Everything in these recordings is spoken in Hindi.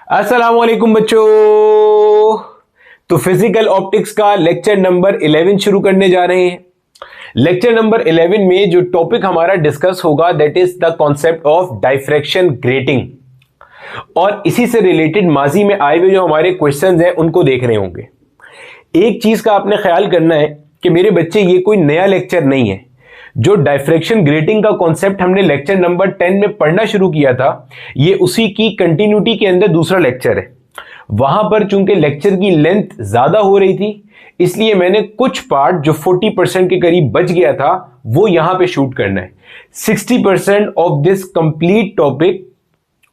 अस्सलाम वालेकुम बच्चों। तो फिजिकल ऑप्टिक्स का लेक्चर नंबर 11 शुरू करने जा रहे हैं। लेक्चर नंबर 11 में जो टॉपिक हमारा डिस्कस होगा that is the concept of diffraction grating, और इसी से रिलेटेड माजी में आए हुए जो हमारे क्वेश्चंस हैं उनको देख रहे होंगे। एक चीज का आपने ख्याल करना है कि मेरे बच्चे ये कोई नया लेक्चर नहीं है। जो डायफ्रैक्शन ग्रेटिंग का कॉन्सेप्ट हमने लेक्चर नंबर 10 में पढ़ना शुरू किया था, ये उसी की कंटिन्यूटी के अंदर दूसरा लेक्चर है। वहां पर चूंकि लेक्चर की लेंथ ज्यादा हो रही थी, इसलिए मैंने कुछ पार्ट जो 40% के करीब बच गया था वो यहां पे शूट करना है। 60% of this complete topic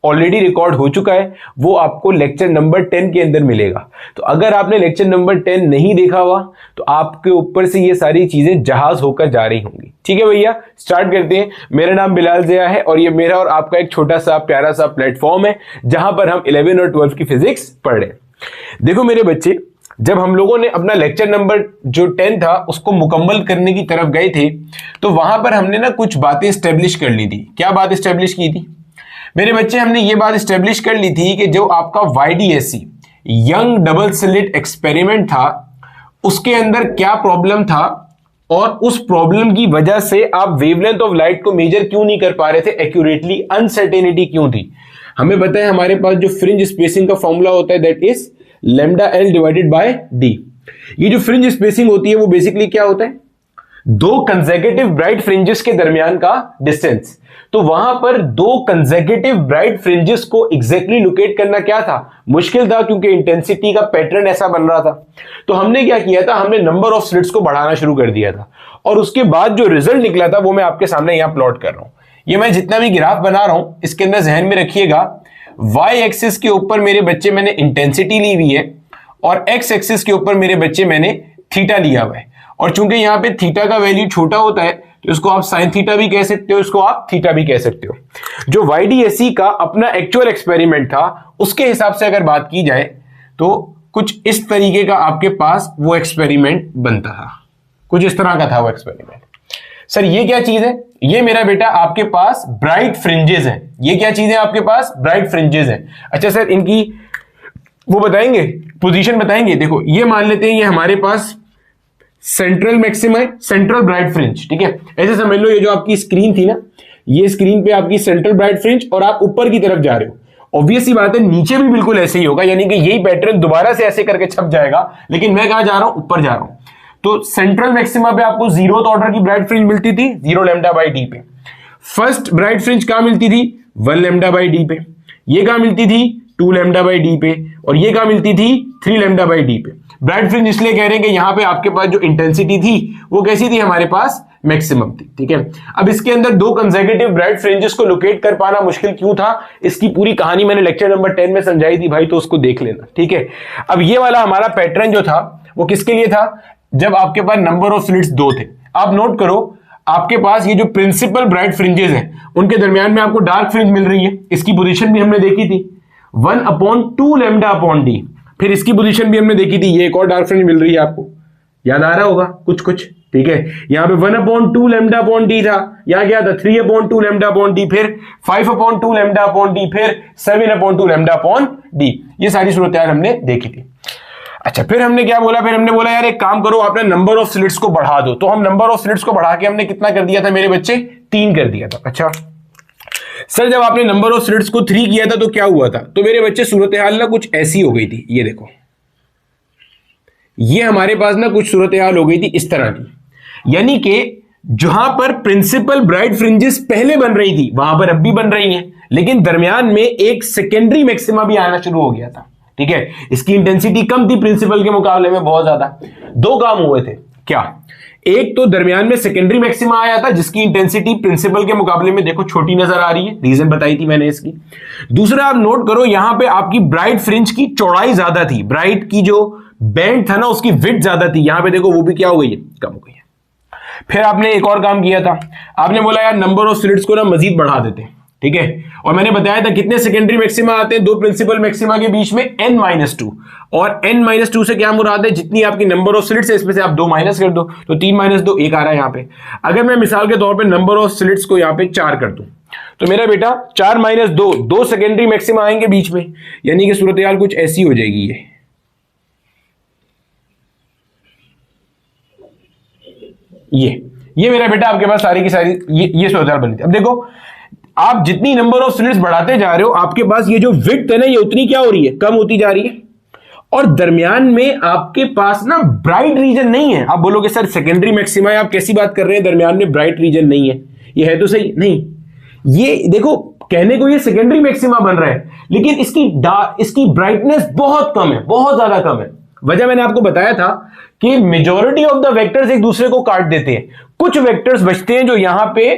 already record हो चुका है, वो आपको लेक्चर नंबर 10 के अंदर मिलेगा। तो अगर आपने लेक्चर नंबर 10 नहीं देखा हुआ तो आपके ऊपर से ये सारी चीजें जहाज होकर जा रही होंगी। ठीक है भैया, स्टार्ट करते हैं। मेरा नाम बिलाल ज़िया है और ये मेरा और आपका एक छोटा सा प्यारा सा प्लेटफॉर्म है जहां पर हम 11 और 12 की फिजिक्स पढ़ रहे हैं। देखो मेरे बच्चे, जब हम लोगों ने अपना लेक्चर नंबर जो 10 था उसको मुकम्मल करने की तरफ गए थे, तो वहां पर हमने ना कुछ बातें स्टेब्लिश कर ली थी। क्या बात स्टेब्लिश की थी मेरे बच्चे? हमने ये बात स्टेब्लिश कर ली थी कि जो आपका YDSC young double slit experiment था उसके अंदर क्या प्रॉब्लम था, और उस प्रॉब्लम की वजह से आप वेवलेंथ ऑफ लाइट को मेजर क्यों नहीं कर पा रहे थे एक्यूरेटली, अनसर्टेनिटी क्यों थी। हमें पता है हमारे पास जो फ्रिंज स्पेसिंग का फॉर्मूला होता है that is λL divided by d। ये जो फ्रिंज स्पेसिंग होती है वो बेसिकली क्या होता है? दो कंसेक्यूटिव ब्राइट फ्रिंजेस के दरमियान का डिस्टेंस। तो वहां पर दो कंसेक्यूटिव ब्राइट फ्रिंजेस को एग्जैक्टली लोकेट करना क्या था? मुश्किल था, क्योंकि इंटेंसिटी का पैटर्न ऐसा बन रहा था। तो हमने क्या किया था, हमने नंबर ऑफ स्लिट्स को बढ़ाना शुरू कर दिया था, और उसके बाद जो रिजल्ट निकला था वो मैं आपके सामने यहां प्लॉट कर रहा हूं। ये मैं जितना भी ग्राफ बना रहा हूं इसके अंदर जहन में रखिएगा, वाई एक्सिस के ऊपर मेरे बच्चे मैंने इंटेंसिटी ली हुई है, और एक्स एक्सिस के ऊपर मेरे बच्चे मैंने थीटा लिया हुआ है। और चूंकि यहां पे थीटा का वैल्यू छोटा होता है तो इसको आप साइन थीटा भी कह सकते हो, इसको आप थीटा भी कह सकते हो। जो YDSC का अपना एक्चुअल एक्सपेरिमेंट था उसके हिसाब से अगर बात की जाए तो कुछ इस तरीके का आपके पास वो एक्सपेरिमेंट बनता था, कुछ इस तरह का था वो एक्सपेरिमेंट। सर ये क्या चीज है? ये मेरा बेटा आपके पास ब्राइट फ्रिंजेस है। ये क्या चीज है आपके पास? ब्राइट फ्रिंजेस है। अच्छा सर इनकी वो बताएंगे, पोजीशन बताएंगे। देखो ये मान लेते हैं ये हमारे पास सेंट्रल मैक्सिमा है, सेंट्रल ब्राइट फ्रिंज। ठीक है, ऐसे समझ लो ये जो आपकी स्क्रीन थी ना, ये स्क्रीन पे आपकी सेंट्रल ब्राइट फ्रिंज, और आप ऊपर की तरफ जा रहे हो। ऑब्वियस सी बात है नीचे भी बिल्कुल ऐसे ही होगा, यानी कि यही पैटर्न दोबारा से ऐसे करके छप जाएगा, लेकिन मैं कहां जा रहा हूं? ऊपर जा रहा हूं। तो सेंट्रल मैक्सिमा पे आपको 0th ऑर्डर की ब्राइट फ्रिंज मिलती थी 0 λ/d पे। फर्स्ट ब्राइट फ्रिंज कहां मिलती थी? 1 λ/d पे। ये कहां मिलती थी? 2 λ/d पे। और ये कहां मिलती थी? 3 λ/d पे। ब्राइट फ्रिंज इसलिए कह रहे हैं कि यहां पे आपके पास जो इंटेंसिटी थी वो कैसी थी? हमारे पास मैक्सिमम थी। ठीक है, अब इसके अंदर दो कंसेक्यूटिव ब्राइट फ्रिंजेस को लोकेट कर पाना मुश्किल क्यों था, इसकी पूरी कहानी मैंने लेक्चर नंबर 10 में समझाई थी भाई, तो उसको देख लेना। ठीक है, अब ये वाला हमारा पैटर्न जो था वो किसके लिए था? जब आपके पास नंबर ऑफ स्लिट्स 2 थे। आप नोट करो, आपके पास ये जो प्रिंसिपल ब्राइट फ्रिंजेस हैं उनके दरमियान में आपको डार्क फ्रिंज मिल रही है। इसकी पोजीशन भी हमने देखी थी 1/2 λ/d। फिर इसकी पोजीशन भी हमने देखी थी, ये एक और डार्क फ्रिंज मिल रही है आपको, याद आ रहा होगा कुछ कुछ। ठीक है, यहां पे 1/2 λ/d था, यहां क्या था? 3/2 λ/d, फिर 5/2 λ/d, फिर 7/2 λ/d। ये सारी सूरत हमने देखी थी। अच्छा फिर हमने क्या बोला? फिर हमने बोला यार एक काम करो, आपने नंबर ऑफ स्लिट्स को बढ़ा दो। तो हम नंबर ऑफ स्लिट्स को बढ़ा के हमने कितना कर दिया था मेरे बच्चे? 3 कर दिया था। अच्छा सर जब आपने नंबर ऑफ स्लिट्स को 3 किया था तो क्या हुआ था? तो मेरे बच्चे सूरत हाल ना कुछ ऐसी हो गई थी। ये देखो, ये हमारे पास ना कुछ सूरत हाल हो गई थी इस तरह की, यानी कि जहां पर प्रिंसिपल ब्राइट फ्रिंजेस पहले बन रही थी वहां पर अब भी बन रही हैं, लेकिन दरमियान में एक सेकेंडरी मैक्सिमा भी आना शुरू हो गया था। ठीक है, इसकी इंटेंसिटी कम थी प्रिंसिपल के मुकाबले में बहुत ज्यादा। दो काम हुए थे क्या? एक तो दरमियान में सेकेंडरी मैक्सिमा आया था जिसकी इंटेंसिटी प्रिंसिपल के मुकाबले में देखो छोटी नजर आ रही है, रीजन बताई थी मैंने इसकी। दूसरा आप नोट करो, यहां पे आपकी ब्राइट फ्रिंज की चौड़ाई ज्यादा थी, ब्राइट की जो बैंड था ना उसकी विड्थ ज्यादा थी। यहां पे देखो वो भी क्या हो गई है? कम हो गई है। फिर आपने एक और काम किया था, आपने बोला यार नंबर ऑफ स्लिट्स को ना मजीद बढ़ा देते। ठीक है। और मैंने बताया था कितने सेकेंडरी मैक्सिमा आते हैं दो प्रिंसिपल मैक्सिमा के बीच में, n-2। और n-2 से क्या मुराद है, जितनी आपकी नंबर ऑफ स्लिट्स है इसमें से आप 2 माइनस कर दो, तो 3 - 2 1 आ रहा है यहाँ पे। अगर मैं मिसाल के तौर पे नंबर ऑफ स्लिट्स को यहाँ पे 4 कर दूं, तो मेरा बेटा 4 - 2 2 सेकेंडरी मैक्सिमा आएंगे बीच में, यानी कि सूरत हाल कुछ ऐसी हो जाएगी। ये मेरा बेटा आपके पास सारी की सारी ये सूरत हाल बनी थी। अब देखो आप जितनी नंबर ऑफ स्लिट्स बढ़ाते जा रहे हो, आपके पास ये जो विड्थ है ना, ये उतनी क्या हो रही है, कम होती जा रही है। और दरमियान में आपके पास ना ब्राइट रीजन नहीं है। आप बोलोगे सर सेकेंडरी मैक्सिमा है, आप कैसी बात कर रहे हैं, दरमियान में ब्राइट रीजन नहीं है, ये है तो सही नहीं। ये देखो कहने को ये सेकेंडरी मैक्सिमा बन रहा है, लेकिन इसकी ब्राइटनेस बहुत कम है, बहुत ज्यादा कम है। वजह मैंने आपको बताया था कि मेजॉरिटी ऑफ द वेक्टर्स एक दूसरे को काट देते हैं, कुछ वेक्टर्स बचते हैं जो यहां पे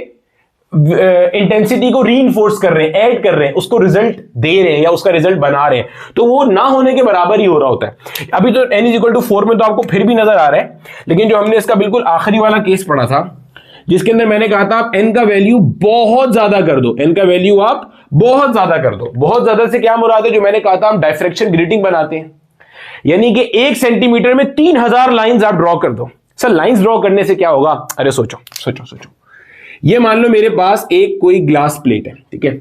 इंटेंसिटी को रीइंफोर्स कर रहे हैं, ऐड कर रहे हैं, उसको रिजल्ट दे रहे हैं या उसका रिजल्ट बना रहे हैं, तो वो ना होने के बराबर ही हो रहा होता है। अभी तो n = 4 में तो आपको फिर भी नजर आ रहा है, लेकिन जो हमने इसका बिल्कुल आखिरी वाला केस पढ़ा था, जिसके अंदर मैंने कहा था आप n का वैल्यू बहुत ज्यादा कर दो, n का वैल्यू आप बहुत ज्यादा कर दो। बहुत ज्यादा से क्या मुराद है, जो मैंने कहा था हम डायफ्रैक्शन ग्रेटिंग बनाते हैं, यानी कि 1 सेंटीमीटर में 3000 लाइंस आप ड्रॉ कर दो। सर लाइंस ड्रॉ करने से क्या होगा, अरे सोचो सोचो सोचो। ये मान लो मेरे पास एक कोई ग्लास प्लेट है, ठीक है।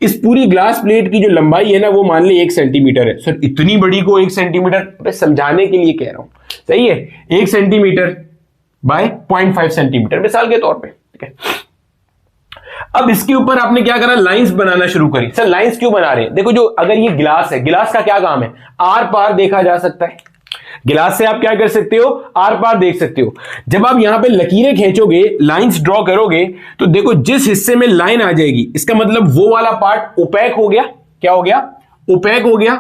इस पूरी ग्लास प्लेट की जो लंबाई है ना, वो मान ले 1 सेंटीमीटर है। सर इतनी बड़ी को 1 सेंटीमीटर, समझाने के लिए कह रहा हूं, सही है। 1 सेंटीमीटर बाय 0.5 सेंटीमीटर मिसाल के तौर पे, ठीक है। अब इसके ऊपर आपने क्या करा, लाइंस बनाना शुरू करी। सर लाइंस क्यों बना रहे हैं, देखो जो अगर ये गिलास है, गिलास का क्या काम है, आर पार देखा जा सकता है। गिलास से आप क्या कर सकते हो, आर पार देख सकते हो। जब आप यहां पे लकीरें खींचोगे, लाइंस ड्रॉ करोगे, तो देखो जिस हिस्से में लाइन आ जाएगी, इसका मतलब वो वाला पार्ट ओपेक हो गया। क्या हो गया, ओपेक हो गया।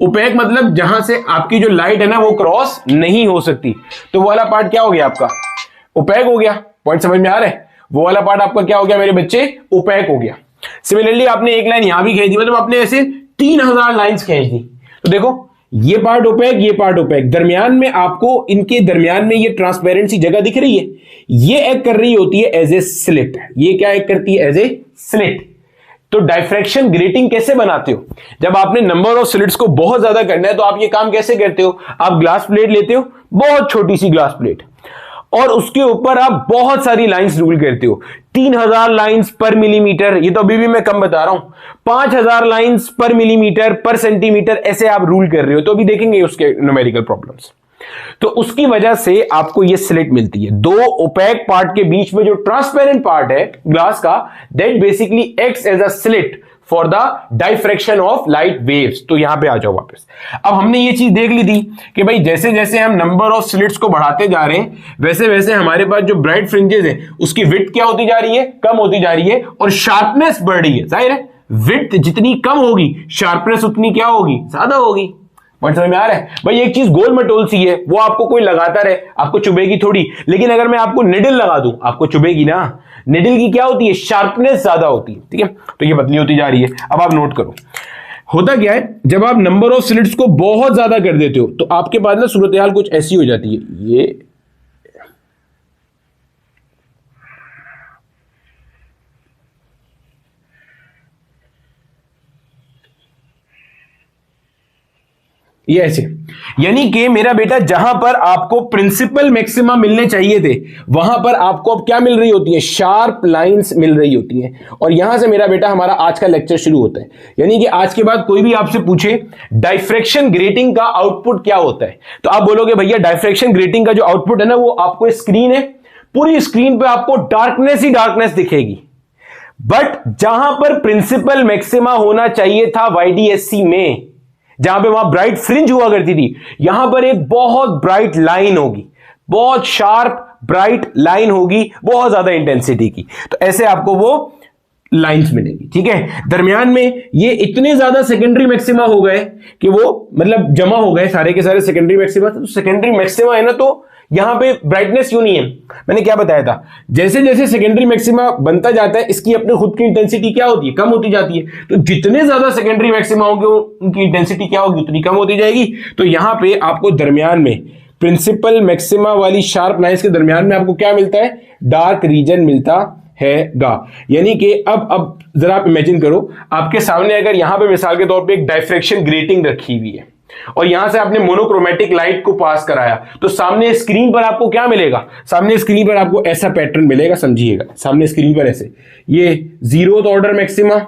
ओपेक मतलब जहां से आपकी जो लाइट है ना वो क्रॉस नहीं हो सकती, तो वो वाला पार्ट क्या हो गया, आपका ओपेक हो गया। पॉइंट समझ में आ रहा है, वो वाला पार्ट आपका क्या हो गया मेरे बच्चे, ओपेक हो गया। सिमिलरली आपने एक लाइन यहां भी खींच दी, मतलब आपने ऐसे 3000 लाइंस खींच दी, तो देखो ये पार्ट ओपेक, ये पार्ट ओपेक, दरमियान में आपको इनके दरमियान में ये ट्रांसपेरेंट सी जगह दिख रही है, ये एक्ट कर रही होती है एज ए स्लिट। ये क्या एक्ट करती है, एज ए स्लिट। तो डायफ्रैक्शन ग्रेटिंग कैसे बनाते हो, जब आपने नंबर ऑफ स्लिट्स को बहुत ज्यादा करना है, तो आप ये काम कैसे करते हो, आप ग्लास प्लेट लेते हो, बहुत छोटी सी ग्लास प्लेट, और उसके ऊपर आप बहुत सारी लाइंस रूल करते हो। 3000 लाइंस पर मिलीमीटर, ये तो अभी भी मैं कम बता रहा हूं, 5000 लाइंस पर मिलीमीटर पर सेंटीमीटर, ऐसे आप रूल कर रहे हो। तो अभी देखेंगे उसके न्यूमेरिकल प्रॉब्लम्स। तो उसकी वजह से आपको ये स्लिट मिलती है। दो ओपेक पार्ट के बीच में जो ट्रांसपेरेंट पार्ट है ग्लास का, that basically acts as a slit for the diffraction of light waves. तो यहां पे आ जाओ वापस। अब हमने ये चीज देख ली थी कि भाई जैसे जैसे हम नंबर ऑफ स्लिट्स को बढ़ाते जा रहे हैं, वैसे वैसे हमारे पास जो ब्राइट फ्रिंजेस है उसकी विड्थ क्या होती जा रही है, कम होती जा रही है, और शार्पनेस बढ़ रही है। जाहिर है विड्थ जितनी कम होगी, शार्पनेस उतनी क्या होगी, ज्यादा होगी। पॉइंट समझ में आ रहा है भाई। एक चीज गोल मटोल सी है, वो आपको कोई लगाता रहे, आपको चुभेगी थोड़ी, लेकिन अगर मैं आपको निडल लगा दूं, आपको चुभेगी ना। निडल की क्या होती है, शार्पनेस ज्यादा होती है, ठीक है। तो ये पतली होती जा रही है। अब आप नोट करो, होता क्या है, जब आप नंबर ऑफ स्लिट्स को बहुत ज्यादा कर देते हो, तो आपके पास ना सूरत हाल कुछ ऐसी हो जाती है। ये ऐसे, यानी कि मेरा बेटा जहां पर आपको प्रिंसिपल मैक्सिमा मिलने चाहिए थे, वहां पर आपको अब क्या मिल रही होती है, शार्प लाइंस मिल रही होती हैं। और यहां से मेरा बेटा हमारा आज का लेक्चर शुरू होता है। यानी कि आज के बाद कोई भी आपसे पूछे डायफ्रैक्शन ग्रेटिंग का आउटपुट क्या होता है, तो आप बोलोगे भैया डायफ्रैक्शन ग्रेटिंग का जो आउटपुट है ना, वो आपको स्क्रीन है, पूरी स्क्रीन पे आपको डार्कनेस ही डार्कनेस दिखेगी। बट जहां पर प्रिंसिपल मैक्सिमा होना चाहिए था YDSC में, जहां पे वहां ब्राइट फ्रिंज हुआ करती थी, यहां पर एक बहुत ब्राइट लाइन होगी, बहुत शार्प ब्राइट लाइन होगी, बहुत ज्यादा इंटेंसिटी की। तो ऐसे आपको वो लाइंस मिलेंगी, ठीक है। दरमियान में ये इतने ज्यादा सेकेंडरी मैक्सिमा हो गए कि वो मतलब जमा हो गए सारे के सारे सेकेंडरी मैक्सिमा। तो सेकेंडरी मैक्सिमा है ना, तो यहां पे ब्राइटनेस क्यों नहीं है, मैंने क्या बताया था, जैसे जैसे सेकेंडरी मैक्सिमा बनता जाता है, इसकी अपनी खुद की इंटेंसिटी क्या होती है, कम होती जाती है। तो जितने ज्यादा सेकेंडरी मैक्सिमा होंगे उनकी इंटेंसिटी क्या होगी, उतनी कम होती जाएगी। तो यहां पे आपको दरमियान में प्रिंसिपल मैक्सिमा वाली शार्प लाइंस के दरमियान में आपको क्या मिलता है, डार्क रीजन मिलता हैगा। यानी कि अब जरा आप इमेजिन करो, आपके सामने अगर यहां पे मिसाल के तौर पे एक डायफ्रैक्शन ग्रेटिंग रखी हुई है और यहां से आपने मोनोक्रोमेटिक लाइट को पास कराया, तो सामने स्क्रीन पर आपको क्या मिलेगा? सामने स्क्रीन पर आपको ऐसा पैटर्न मिलेगा, समझिएगा। सामने स्क्रीन पर ऐसे, ये 0th ऑर्डर मैक्सिमा,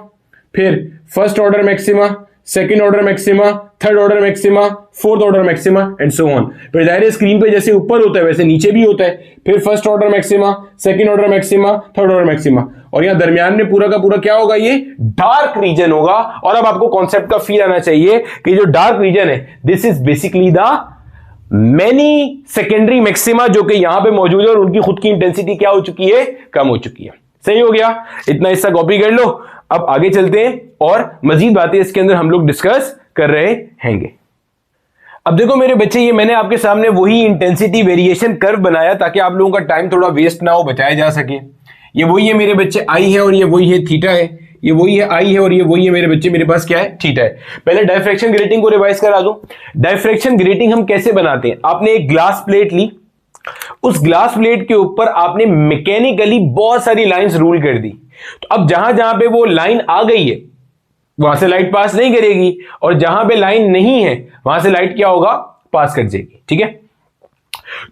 फिर 1st order maxima, 2nd order maxima, 3rd order maxima, 4th order maxima and so on. फिर जाहिर है स्क्रीन पे जैसे ऊपर होता है वैसे नीचे भी होता है, फिर 1st order maxima, 2nd order maxima, 3rd order maxima, और यहां दरमियान में पूरा का पूरा क्या होगा? ये डार्क रीजन होगा। और अब आपको कॉन्सेप्ट का फील आना चाहिए कि जो डार्क रीजन है, this is basically the many secondary maxima जो कि यहां पे मौजूद है और उनकी खुद की इंटेंसिटी क्या हो चुकी है? कम हो चुकी है। सही हो गया? इतना हिस्सा कॉपी कर लो। अब आगे चलते हैं और मजीद बातें इसके अंदर हम लोग डिस्कस कर रहे हैंगे। अब देखो मेरे बच्चे, ये मैंने आपके सामने वही इंटेंसिटी वेरिएशन कर्व बनाया ताकि आप लोगों का टाइम थोड़ा वेस्ट ना हो, बचाया जा सके। ये वही है मेरे बच्चे, आई है, और ये वही है थीटा है। ये वही है आई है और ये वही है मेरे बच्चे, मेरे पास क्या है? थीटा है। पहले डायफ्रैक्शन ग्रेटिंग को रिवाइज करा दूं। डायफ्रैक्शन ग्रेटिंग हम कैसे बनाते हैं? आपने एक ग्लास प्लेट ली, उस ग्लास प्लेट के ऊपर आपने मैकेनिकली बहुत सारी लाइंस रूल कर दी। तो अब जहां जहां पे वो लाइन आ गई है वहां से लाइट पास नहीं करेगी, और जहां पे लाइन नहीं है वहां से लाइट क्या होगा? पास कर जाएगी। ठीक है?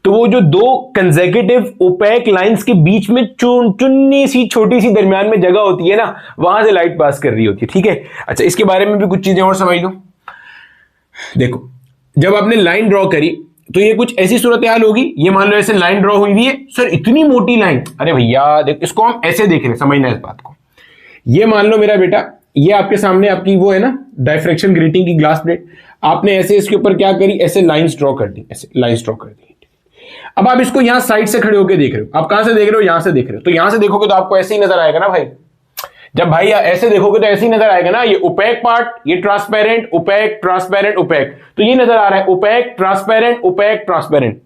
तो वो जो दो कंसेक्यूटिव ओपेक लाइंस के बीच में चुन्नी सी छोटी सी दरमियान में जगह होती है ना, वहां से लाइट पास कर रही होती है। ठीक है? अच्छा, इसके बारे में भी कुछ चीजें और समझ लो। देखो, जब आपने लाइन ड्रॉ करी तो ये कुछ ऐसी सूरत हाल होगी। ये मान लो ऐसे लाइन ड्रॉ हुई हुई है, सर इतनी मोटी लाइन, अरे भैया देख, इसको हम ऐसे देख रहे हैं, समझना इस बात को। ये मान लो मेरा बेटा, ये आपके सामने आपकी वो है ना डायफ्रैक्शन ग्रेटिंग की ग्लास प्लेट, आपने ऐसे इसके ऊपर क्या करी? ऐसे लाइंस ड्रॉ कर दी, ऐसे लाइंस ड्रॉ कर दी। अब आप इसको यहां साइड से खड़े होकर देख रहे हो। आप कहां से देख रहे हो? यहां से देख रहे हो। तो यहां से देखोगे तो आपको ऐसे ही नजर आएगा ना भाई। जब भाई ऐसे देखोगे तो ऐसे ही नजर आएगा ना। ये ओपेक पार्ट, ये ट्रांसपेरेंट, ओपेक, ट्रांसपेरेंट, ओपेक, तो ये नजर आ रहा है opaque, transparent, opaque, transparent.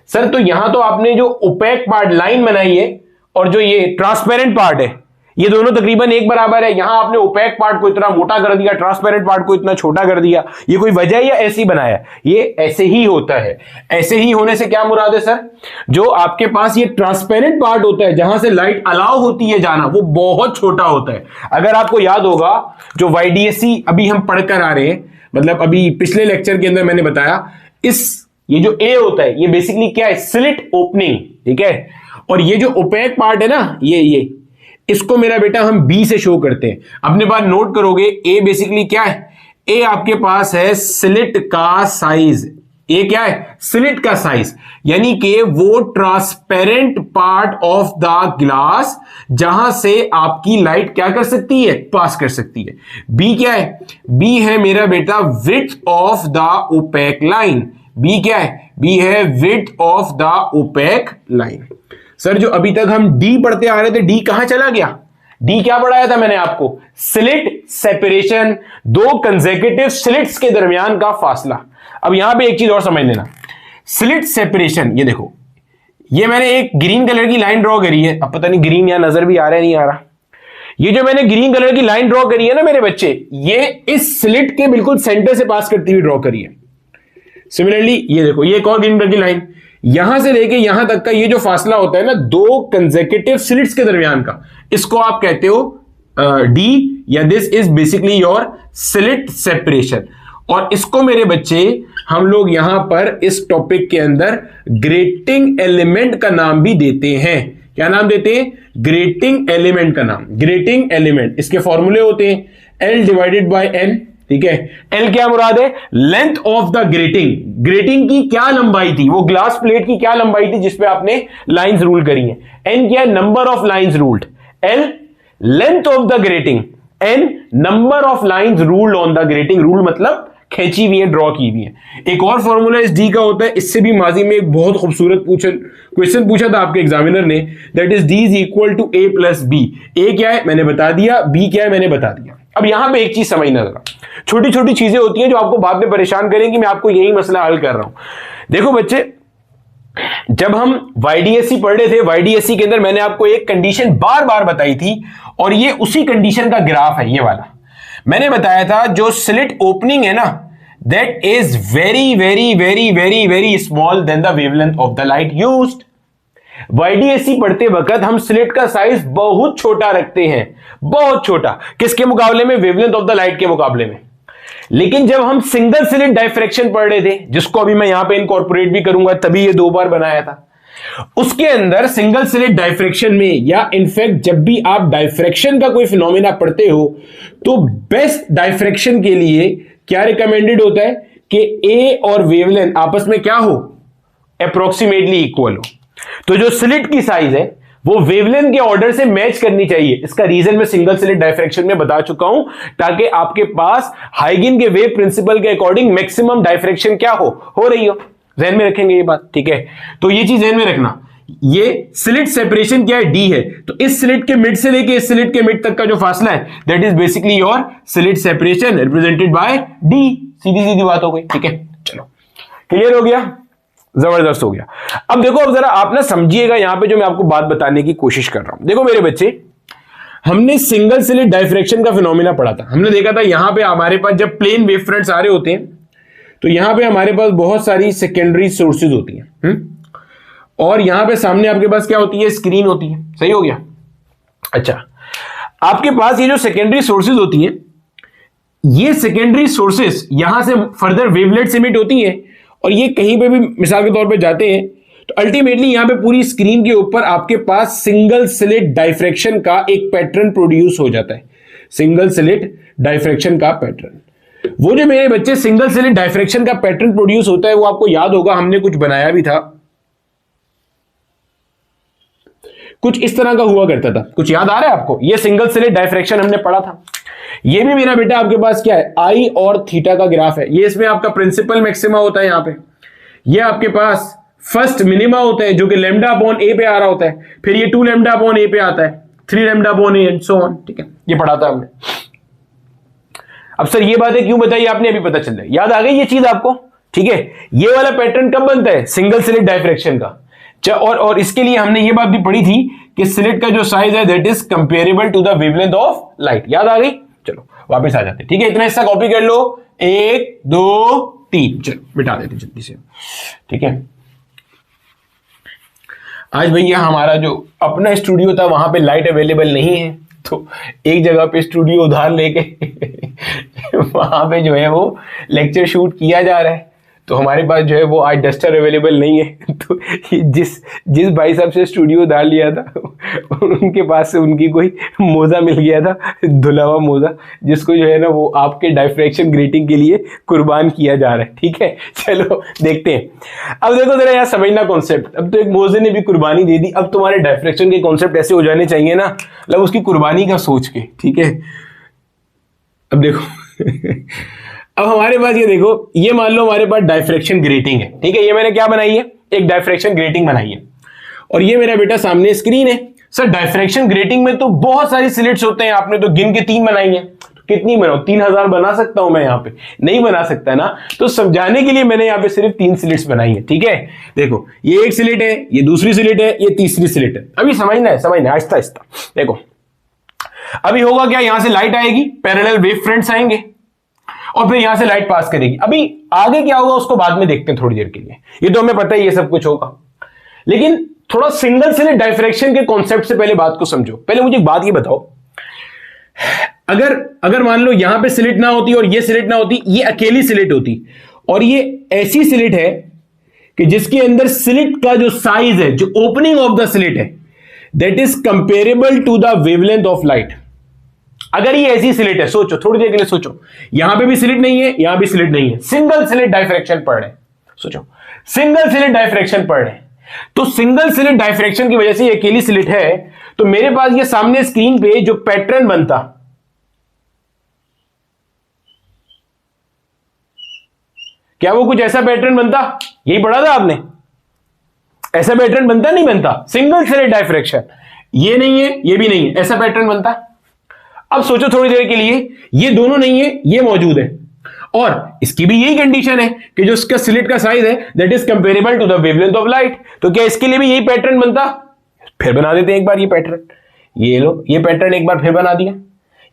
Sir तो यहां तो आपने जो ओपेक पार्ट लाइन बनाई है और जो ये ट्रांसपेरेंट पार्ट है, ये दोनों तकरीबन एक बराबर है। यहां आपने ओपेक पार्ट को इतना मोटा कर दिया, ट्रांसपेरेंट पार्ट को इतना छोटा कर दिया। ये कोई वजह है या ऐसे ही बनाया? ये ऐसे ही होता है। ऐसे ही होने से क्या मुराद है सर? जो आपके पास ये ट्रांसपेरेंट पार्ट होता है, जहां से लाइट अलाउ होती है जाना, वो बहुत छोटा होता है। अगर आपको याद होगा, जो YDSC अभी हम पढ़कर आ रहे हैं, मतलब अभी पिछले लेक्चर के अंदर मैंने बताया, ये जो A होता है, ये बेसिकली क्या है? Slit opening. ठीक है? और ये जो ओपेक पार्ट है ना, ये इसको मेरा बेटा हम B से शो करते हैं। अपने बात नोट करोगे, A बेसिकली क्या है? A आपके पास है स्लिट का साइज। A क्या है? स्लिट का साइज, यानी कि वो transparent part of the glass जहां से आपकी लाइट क्या कर सकती है? पास कर सकती है। B क्या है? B है मेरा बेटा width of the OPEC line. B क्या है? B है width of the OPEC line. Sir जो अभी तक हम D पढ़ते आ रहे थे, D कहां चला गया? D क्या पढ़ाया था मैंने आपको? स्लिट सेपरेशन, दो कंसेक्यूटिव स्लिट्स के दरमियान का फासला। अब यहां पे एक चीज और समझ लेना, स्लिट सेपरेशन, ये देखो, ये मैंने एक ग्रीन कलर की लाइन ड्रॉ करी है। अब पता नहीं ग्रीन यहां नजर भी आ रहा है नहीं आ रहा। ये जो मैंने ग्रीन कलर की लाइन ड्रॉ करी है ना मेरे बच्चे, ये इस स्लिट के बिल्कुल सेंटर से पास करती हुई ड्रॉ करी है। सिमिलरली ये देखो, ये एक और ग्रीन कलर की लाइन, यहां से लेके यहां तक का ये जो फासला होता है ना दो कंसेक्यूटिव स्लिट्स के दरमियान का, इसको आप कहते हो D, या this is basically your slit separation. और इसको मेरे बच्चे हम लोग यहां पर इस टॉपिक के अंदर ग्रेटिंग एलिमेंट का नाम भी देते हैं। क्या नाम देते हैं? ग्रेटिंग एलिमेंट का नाम। ग्रेटिंग एलिमेंट, इसके फॉर्मूले होते हैं L डिवाइडेड बाय N। ठीक है? L क्या मुराद है? Length of the grating. Grating की क्या लंबाई थी? वो ग्लास प्लेट की क्या लंबाई थी जिसपे आपने लाइंस रूल करी हैं। N क्या है? Number of lines ruled. L length of the grating. N number of lines ruled on the grating. Rule मतलब खींची हुई है, ड्रॉ की हुई है। एक और फॉर्मूला इस D का होता है, इससे भी माजी में एक बहुत खूबसूरत क्वेश्चन पूछा था आपके एग्जामिनर ने, that is D is equal to A plus B। A क्या है मैंने बता दिया, B क्या है मैंने बता दिया। अब यहां पे एक चीज समझना जरा, छोटी छोटी चीजें होती हैं जो आपको बाद में परेशान करेंगी, मैं आपको यही मसला हल कर रहा हूं। देखो बच्चे, जब हम YDSC पढ़ रहे थे, YDSC के अंदर मैंने आपको एक कंडीशन बार बार बताई थी, और ये उसी कंडीशन का ग्राफ है। ये वाला मैंने बताया था, जो स्लिट ओपनिंग है ना, that is very very very very very small then the wavelength of the light used. YDAC पढ़ते वक्त हम स्लिट का साइज बहुत छोटा रखते हैं, बहुत छोटा, किसके मुकाबले में? वेवलेंथ ऑफ द लाइट के मुकाबले में। लेकिन जब हम सिंगल स्लिट डायफ्रैक्शन पढ़ रहे थे, जिसको अभी मैं यहां पे इनकॉर्पोरेट भी करूंगा, तभी ये 2 बार बनाया था, उसके अंदर सिंगल स्लिट डायफ्रैक्शन में, या इनफैक्ट जब भी आप डायफ्रैक्शन का कोई फिनोमेना पढ़ते हो, तो बेस्ट डायफ्रैक्शन के लिए क्या रिकमेंडेड होता है कि ए और वेवलेंथ आपस में क्या हो? अप्रोक्सीमेटली इक्वल हो। तो जो स्लिट की साइज है वो वेवलेंथ के ऑर्डर से मैच करनी चाहिए। इसका रीजन मैं सिंगल स्लिट डायफ्रैक्शन में बता चुका हूं, ताकि आपके पास हाइगन के वेव प्रिंसिपल के अकॉर्डिंग मैक्सिमम डायफ्रैक्शन क्या हो रही हो। ध्यान में रखेंगे ये बात, ठीक है? तो ये चीज ध्यान में रखना। ये स्लिट सेपरेशन क्या है? डी है। तो इस स्लिट के मिड से लेके इस स्लिट के मिड तक का जो फासला है, that is basically your slit separation represented by D. सीधी सीधी बात हो गई, ठीक है? चलो, क्लियर हो गया? जबरदस्त हो गया। अब देखो, अब जरा आप ना समझिएगा यहां पे जो मैं आपको बात बताने की कोशिश कर रहा हूं। देखो मेरे बच्चे, हमने सिंगल स्लिट डायफ्रैक्शन का फिनोमेना पढ़ा था। हमने देखा था यहां पे हमारे पास जब प्लेन वेव फ्रंट्स आ रहे होते हैं, तो यहां पे हमारे पास बहुत सारी सेकेंडरी सोर्सेज होती हैं, और यहां पे सामने आपके पास क्या होती है? स्क्रीन होती है। सही हो गया? अच्छा, आपके पास ये जो सेकेंडरी सोर्सेज होती हैं, ये सेकेंडरी सोर्सेज यहां से फर्दर वेवलेट्स एमिट होती हैं, और ये कहीं पे भी मिसाल के तौर पे जाते हैं, तो अल्टीमेटली यहां पे पूरी स्क्रीन के ऊपर आपके पास सिंगल स्लिट डायफ्रैक्शन का एक पैटर्न प्रोड्यूस हो जाता है। सिंगल स्लिट डायफ्रैक्शन का पैटर्न, वो जो मेरे बच्चे सिंगल स्लिट डायफ्रैक्शन का पैटर्न प्रोड्यूस होता है, वो आपको याद होगा, हमने कुछ बनाया भी था, कुछ इस तरह का हुआ करता था। कुछ याद आ रहा है आपको? ये सिंगल स्लिट डायफ्रैक्शन हमने पढ़ा था। ये भी मेरा बेटा आपके पास क्या है? आई और थीटा का ग्राफ है। ये इसमें आपका प्रिंसिपल मैक्सिमा होता है। यहां पे ये आपके पास फर्स्ट मिनिमा होता है, जो कि लैम्डा अपॉन ए पे आ रहा होता है, फिर ये 2 लैम्डा अपॉन ए पे आता है, 3 lambda upon A and so on, ठीक है? ये पढ़ा था हमने। अब सर ये बातें क्यों बताई आपने? अभी पता चल रहा है, याद आ गई ये चीज आपको, ठीक है? ये वाला पैटर्न कब बनता है? सिंगल स्लिट डायफ्रैक्शन का। और इसके लिए हमने ये बात भी पढ़ी थी कि स्लिट का जो साइज है that is comparable to the wavelength of light. याद आ गई? चलो वापस आ जाते हैं, ठीक है? इतना हिस्सा कॉपी कर लो, 1 2 3, चलो मिटा देते जल्दी से, ठीक है? आज भैया हमारा जो अपना स्टूडियो था वहां पे लाइट अवेलेबल नहीं है, तो एक जगह पे स्टूडियो उधार लेके वहां पे जो है वो लेक्चर शूट किया जा रहा है। तो हमारे पास जो है वो आज डस्टर अवेलेबल नहीं है। तो जिस भाई साहब से स्टूडियो उधार लिया था, उनके पास से उनकी कोई मोजा मिल गया था, धुला हुआ मोजा, जिसको जो है ना वो आपके डायफ्रैक्शन ग्रेटिंग के लिए कुर्बान किया जा रहा है, ठीक है? चलो देखते हैं। अब देखो जरा यहाँ समझना कॉन्सेप्ट। अब तो एक मोजे ने भी कुर्बानी दे दी, अब तुम्हारे डायफ्रैक्शन के कॉन्सेप्ट ऐसे हो जाने चाहिए ना, मतलब उसकी कुर्बानी का सोच के, ठीक है? अब देखो अब हमारे पास ये देखो, ये मान लो हमारे पास डायफ्रैक्शन ग्रेटिंग है, ठीक है? ये मैंने क्या बनाई है? एक डायफ्रैक्शन ग्रेटिंग बनाई है, और ये मेरा बेटा सामने स्क्रीन है। सर डायफ्रैक्शन ग्रेटिंग में तो बहुत सारी स्लिट्स होते हैं, आपने तो गिन के 3 बनाई है, तो कितनी बनाओ? 3000 बना सकता हूं मैं? यहाँ पे नहीं बना सकता ना, तो समझाने के लिए मैंने यहाँ पे सिर्फ 3 स्लिट्स बनाई है, ठीक है? देखो ये एक स्लिट है, ये दूसरी स्लिट है, ये तीसरी स्लिट है। अभी समझना है आहिस्ता आहिस्ता। देखो अभी होगा क्या, यहां से लाइट आएगी, पैरेलल वेव फ्रंट्स आएंगे, और फिर यहां से लाइट पास करेगी। अभी आगे क्या होगा उसको बाद में देखते हैं थोड़ी देर के लिए, ये तो हमें पता है ये सब कुछ होगा। लेकिन थोड़ा सिंगल स्लिट डायफ्रैक्शन के कॉन्सेप्ट से पहले बात को समझो। पहले मुझे एक बात ये बताओ, अगर मान लो यहां पे स्लिट ना होती और ये स्लिट ना होती, ये अकेली स्लिट होती, और ये ऐसी स्लिट है कि जिसके अंदर स्लिट का जो साइज है, जो ओपनिंग ऑफ द स्लिट है, that is comparable to the wavelength of light. अगर ये ऐसी स्लिट है, सोचो थोड़ी देर के लिए, सोचो यहां पे भी स्लिट नहीं है, यहां भी स्लिट नहीं है, सिंगल स्लिट डायफ्रैक्शन पढ़ रहे हैं। सोचो सिंगल स्लिट डायफ्रैक्शन पढ़ रहे हैं, तो सिंगल स्लिट डायफ्रैक्शन की वजह से ये अकेली स्लिट है, तो मेरे पास ये सामने स्क्रीन पे जो पैटर्न बनता, क्या वो कुछ ऐसा पैटर्न बनता? यही पढ़ा था आपने, ऐसा पैटर्न बनता नहीं बनता? सिंगल स्लिट डायफ्रैक्शन, ये नहीं है ये भी नहीं है, ऐसा पैटर्न बनता। अब सोचो थोड़ी देर के लिए, ये दोनों नहीं है, ये मौजूद है, और इसकी भी यही कंडीशन है कि जो इसका स्लिट का साइज है that is comparable to the wavelength of light, तो क्या इसके लिए भी यही पैटर्न बनता? फिर बना देते हैं एक बार ये पैटर्न, ये लो ये पैटर्न एक बार फिर बना दिया,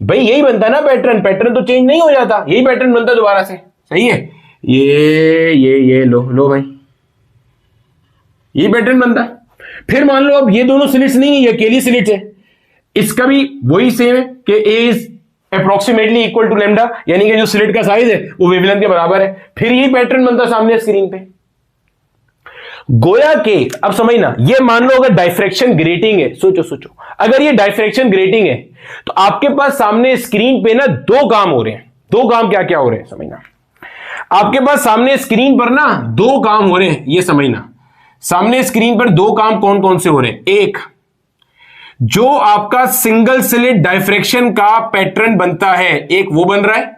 भाई यही बनता ना पैटर्न तो चेंज नहीं हो जाता, यही पैटर्न बनता दोबारा से, सही है? ये लो भाई, यही पैटर्न बनता। फिर मान लो अब ये दोनों स्लिट्स नहीं है, ये अकेली स्लिट है, इसका भी वही सेम है कि a is approximately equal to lambda, यानी कि जो स्लिट का साइज है वो वेवलेंथ के बराबर है। फिर यही पैटर्न बनता सामने स्क्रीन पे। गोया के अब समझना, ये मान लो अगर डाइफ्रैक्शन ग्रेटिंग है, सोचो सोचो, अगर ये डाइफ्रैक्शन ग्रेटिंग है तो आपके पास सामने स्क्रीन पे ना दो काम हो रहे हैं। दो काम क्या क्या हो रहे हैं समझना, आपके पास सामने स्क्रीन पर ना दो काम हो रहे हैं, ये समझना। सामने स्क्रीन पर दो काम कौन कौन से हो रहे हैं, एक जो आपका सिंगल स्लिट डाइफ्रैक्शन का पैटर्न बनता है, एक वो बन रहा है,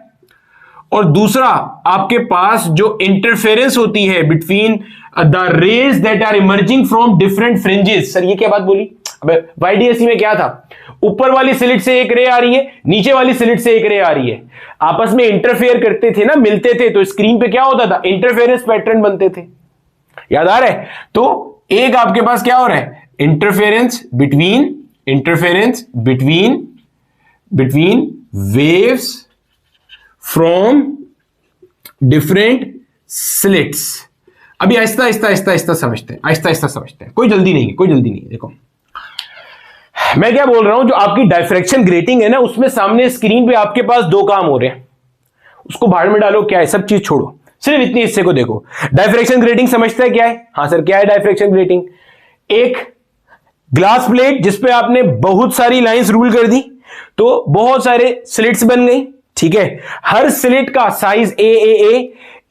और दूसरा आपके पास जो इंटरफेरेंस होती है between the rays that are emerging from different fringes. Sir ये क्या बात बोली, वाईडीएससी में क्या था, ऊपर वाली स्लिट से एक रे आ रही है, नीचे वाली स्लिट से एक रे आ रही है, आपस में इंटरफेयर करते थे ना, मिलते थे, तो स्क्रीन पे क्या होता था, इंटरफेरेंस पैटर्न बनते थे, याद आ रहा है। तो एक आपके पास क्या हो रहा है, interference between waves from different slits. अभी आहिस्ता आहिस्ता समझते हैं, कोई जल्दी नहीं है। देखो मैं क्या बोल रहा हूं, जो आपकी डाइफ्रैक्शन ग्रेटिंग है ना, उसमें सामने स्क्रीन पे आपके पास दो काम हो रहे हैं, उसको भाड़ में डालो, क्या है, सब चीज छोड़ो, सिर्फ इतने हिस्से को देखो। डाइफ्रैक्शन ग्रेटिंग समझता है क्या है, हाँ सर क्या है डाइफ्रैक्शन ग्रेटिंग, एक ग्लास प्लेट जिसपे आपने बहुत सारी लाइंस रूल कर दी, तो बहुत सारे स्लिट्स बन गई, ठीक है, हर स्लिट का size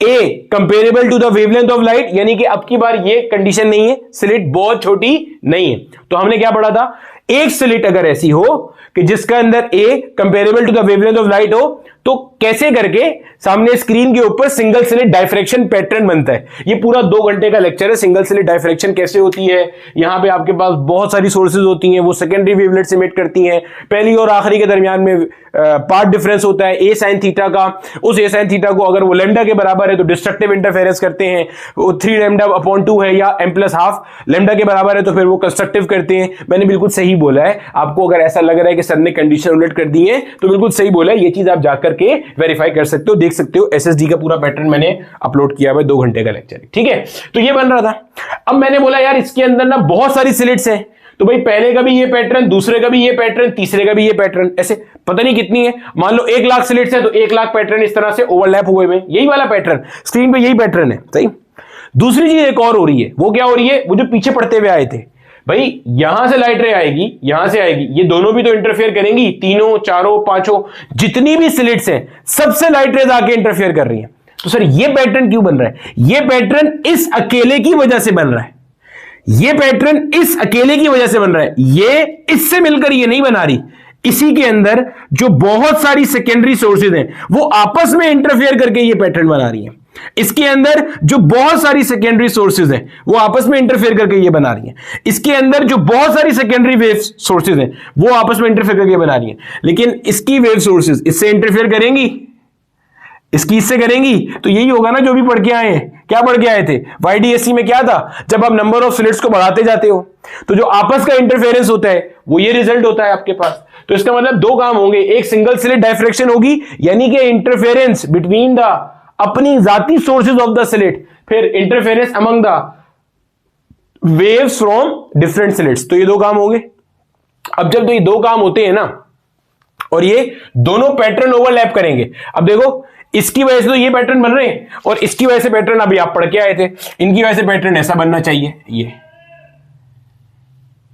a comparable to the wavelength of light, यानी कि अब की बार ये कंडीशन नहीं है, स्लिट बहुत छोटी नहीं है। तो हमने क्या पढ़ा था, एक स्लिट अगर ऐसी हो कि जिसका अंदर a comparable to the wavelength of light हो, तो कैसे करके सामने स्क्रीन के ऊपर सिंगल स्लिट डाइफ्रैक्शन पैटर्न बनता है। ये पूरा 2 घंटे का लेक्चर है, सिंगल स्लिट डाइफ्रैक्शन कैसे होती है। यहां पे आपके पास बहुत सारी सोर्सेज होती हैं, वो सेकेंडरी वेवलेट्स इमिट करती हैं, पहली और आखिरी के दरमियान में पार्ट डिफरेंस होता है ए साइन थीटा का, उस ए साइन थीटा को अगर वो लैम्डा के बराबर है तो डिस्ट्रक्टिव इंटरफेरेंस करते हैं, वो 3 लैम्डा अपॉन 2 है या m+½ लैम्डा के बराबर है तो फिर वो कंस्ट्रक्टिव करते हैं। मैंने बिल्कुल सही बोला है, आपको अगर ऐसा लग रहा है कि सर ने कंडीशन उलट कर दी है तो बिल्कुल सही बोला है, ये चीज आप जाकर के वेरीफाई कर सकते हो, देख सकते हो। एसएसडी का पूरा पैटर्न मैंने अपलोड किया हुआ है, 2 घंटे का लेक्चर है, ठीक है। तो ये बन रहा था। अब मैंने बोला यार इसके अंदर ना बहुत सारी स्लिट्स हैं, तो भाई पहले का भी ये पैटर्न, दूसरे का भी ये पैटर्न, तीसरे का भी ये पैटर्न, ऐसे पता नहीं कितनी है, मान लो 1 लाख स्लिट्स है तो 1 लाख पैटर्न इस तरह से ओवरलैप हुए हुए, यही वाला पैटर्न स्क्रीन पे, यही पैटर्न है, सही। दूसरी चीज एक और हो रही है, वो क्या हो रही है, वो जो पीछे पढ़ते हुए आए थे, भाई यहां से लाइट रे आएगी, यहां से आएगी, ये दोनों भी तो इंटरफेयर करेंगी, तीनों चारों पांचों जितनी भी स्लिट्स हैं सबसे लाइट रेज आके इंटरफेयर कर रही हैं। तो सर ये पैटर्न क्यों बन रहा है, ये पैटर्न इस अकेले की वजह से बन रहा है, ये पैटर्न इस अकेले की वजह से बन रहा है, ये इससे मिलकर ये नहीं बना रही, इसी के अंदर जो बहुत सारी सेकेंडरी सोर्सेज हैं वो आपस में इंटरफेयर करके ये पैटर्न बना रही है। इसके अंदर जो बहुत सारी सेकेंडरी सोर्सेज हैं वो आपस में इंटरफेयर करके ये बना रही है। इसके अंदर जो बहुत सारी सेकेंडरी वेव सोर्सेज हैं वो आपस में इंटरफेयर करके बना रही है। लेकिन इसकी वेव सोर्सेज इससे इंटरफेयर करेंगी, इसकी इससे करेंगी, तो यही होगा ना जो भी पढ़ के आए हैं। क्या पढ़ के आए थे वाईडीएससी में, क्या था, जब आप नंबर ऑफ स्लिट्स को बढ़ाते जाते हो तो जो आपस का इंटरफेरेंस होता है वो ये रिजल्ट होता है आपके पास। तो इसका मतलब 2 काम होंगे, एक सिंगल स्लिट डाइफ्रैक्शन होगी, यानी कि इंटरफेरेंस बिटवीन द अपनी जाती सोर्सेज ऑफ द स्लिट, फिर interference among the waves from different slits, तो ये 2 काम होंगे। अब जब तो ये 2 काम होते हैं ना और ये दोनों पैटर्न ओवरलैप करेंगे, अब देखो इसकी वजह से तो ये पैटर्न बन रहे हैं और इसकी वजह से पैटर्न अभी आप पढ़ के आए थे, इनकी वजह से पैटर्न ऐसा बनना चाहिए, ये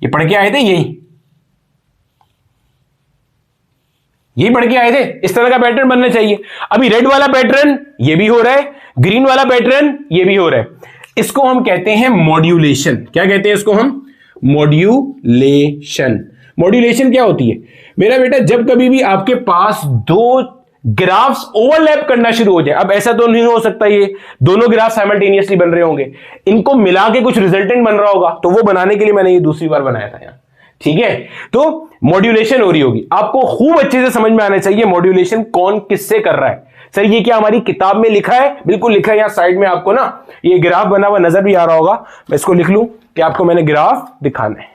पढ़ के आए थे, यही पढ़ के आए थे, इस तरह का पैटर्न बनना चाहिए। अभी रेड वाला पैटर्न ये भी हो रहा है, ग्रीन वाला पैटर्न ये भी हो रहा है, इसको हम कहते हैं मॉड्यूलेशन। क्या कहते हैं इसको हम, मॉड्यूलेशन। मॉड्यूलेशन क्या होती है मेरा बेटा, जब कभी भी आपके पास 2 ग्राफ्स ओवरलैप करना शुरू हो जाए, अब ऐसा तो नहीं हो सकता ये दोनों ग्राफ साइमल्टेनियसली बन रहे होंगे, इनको मिला के कुछ रिजल्टेंट बन रहा होगा, तो वो बनाने के लिए मैंने ये दूसरी बार बनाया था यहाँ, ठीक है। तो मॉड्यूलेशन हो रही होगी, आपको खूब अच्छे से समझ में आना चाहिए मॉड्यूलेशन कौन किससे कर रहा है। सर ये क्या हमारी किताब में लिखा है, बिल्कुल लिखा है, यहां साइड में आपको ना ये ग्राफ बना हुआ नजर भी आ रहा होगा, मैं इसको लिख लूं कि आपको मैंने ग्राफ दिखाना है,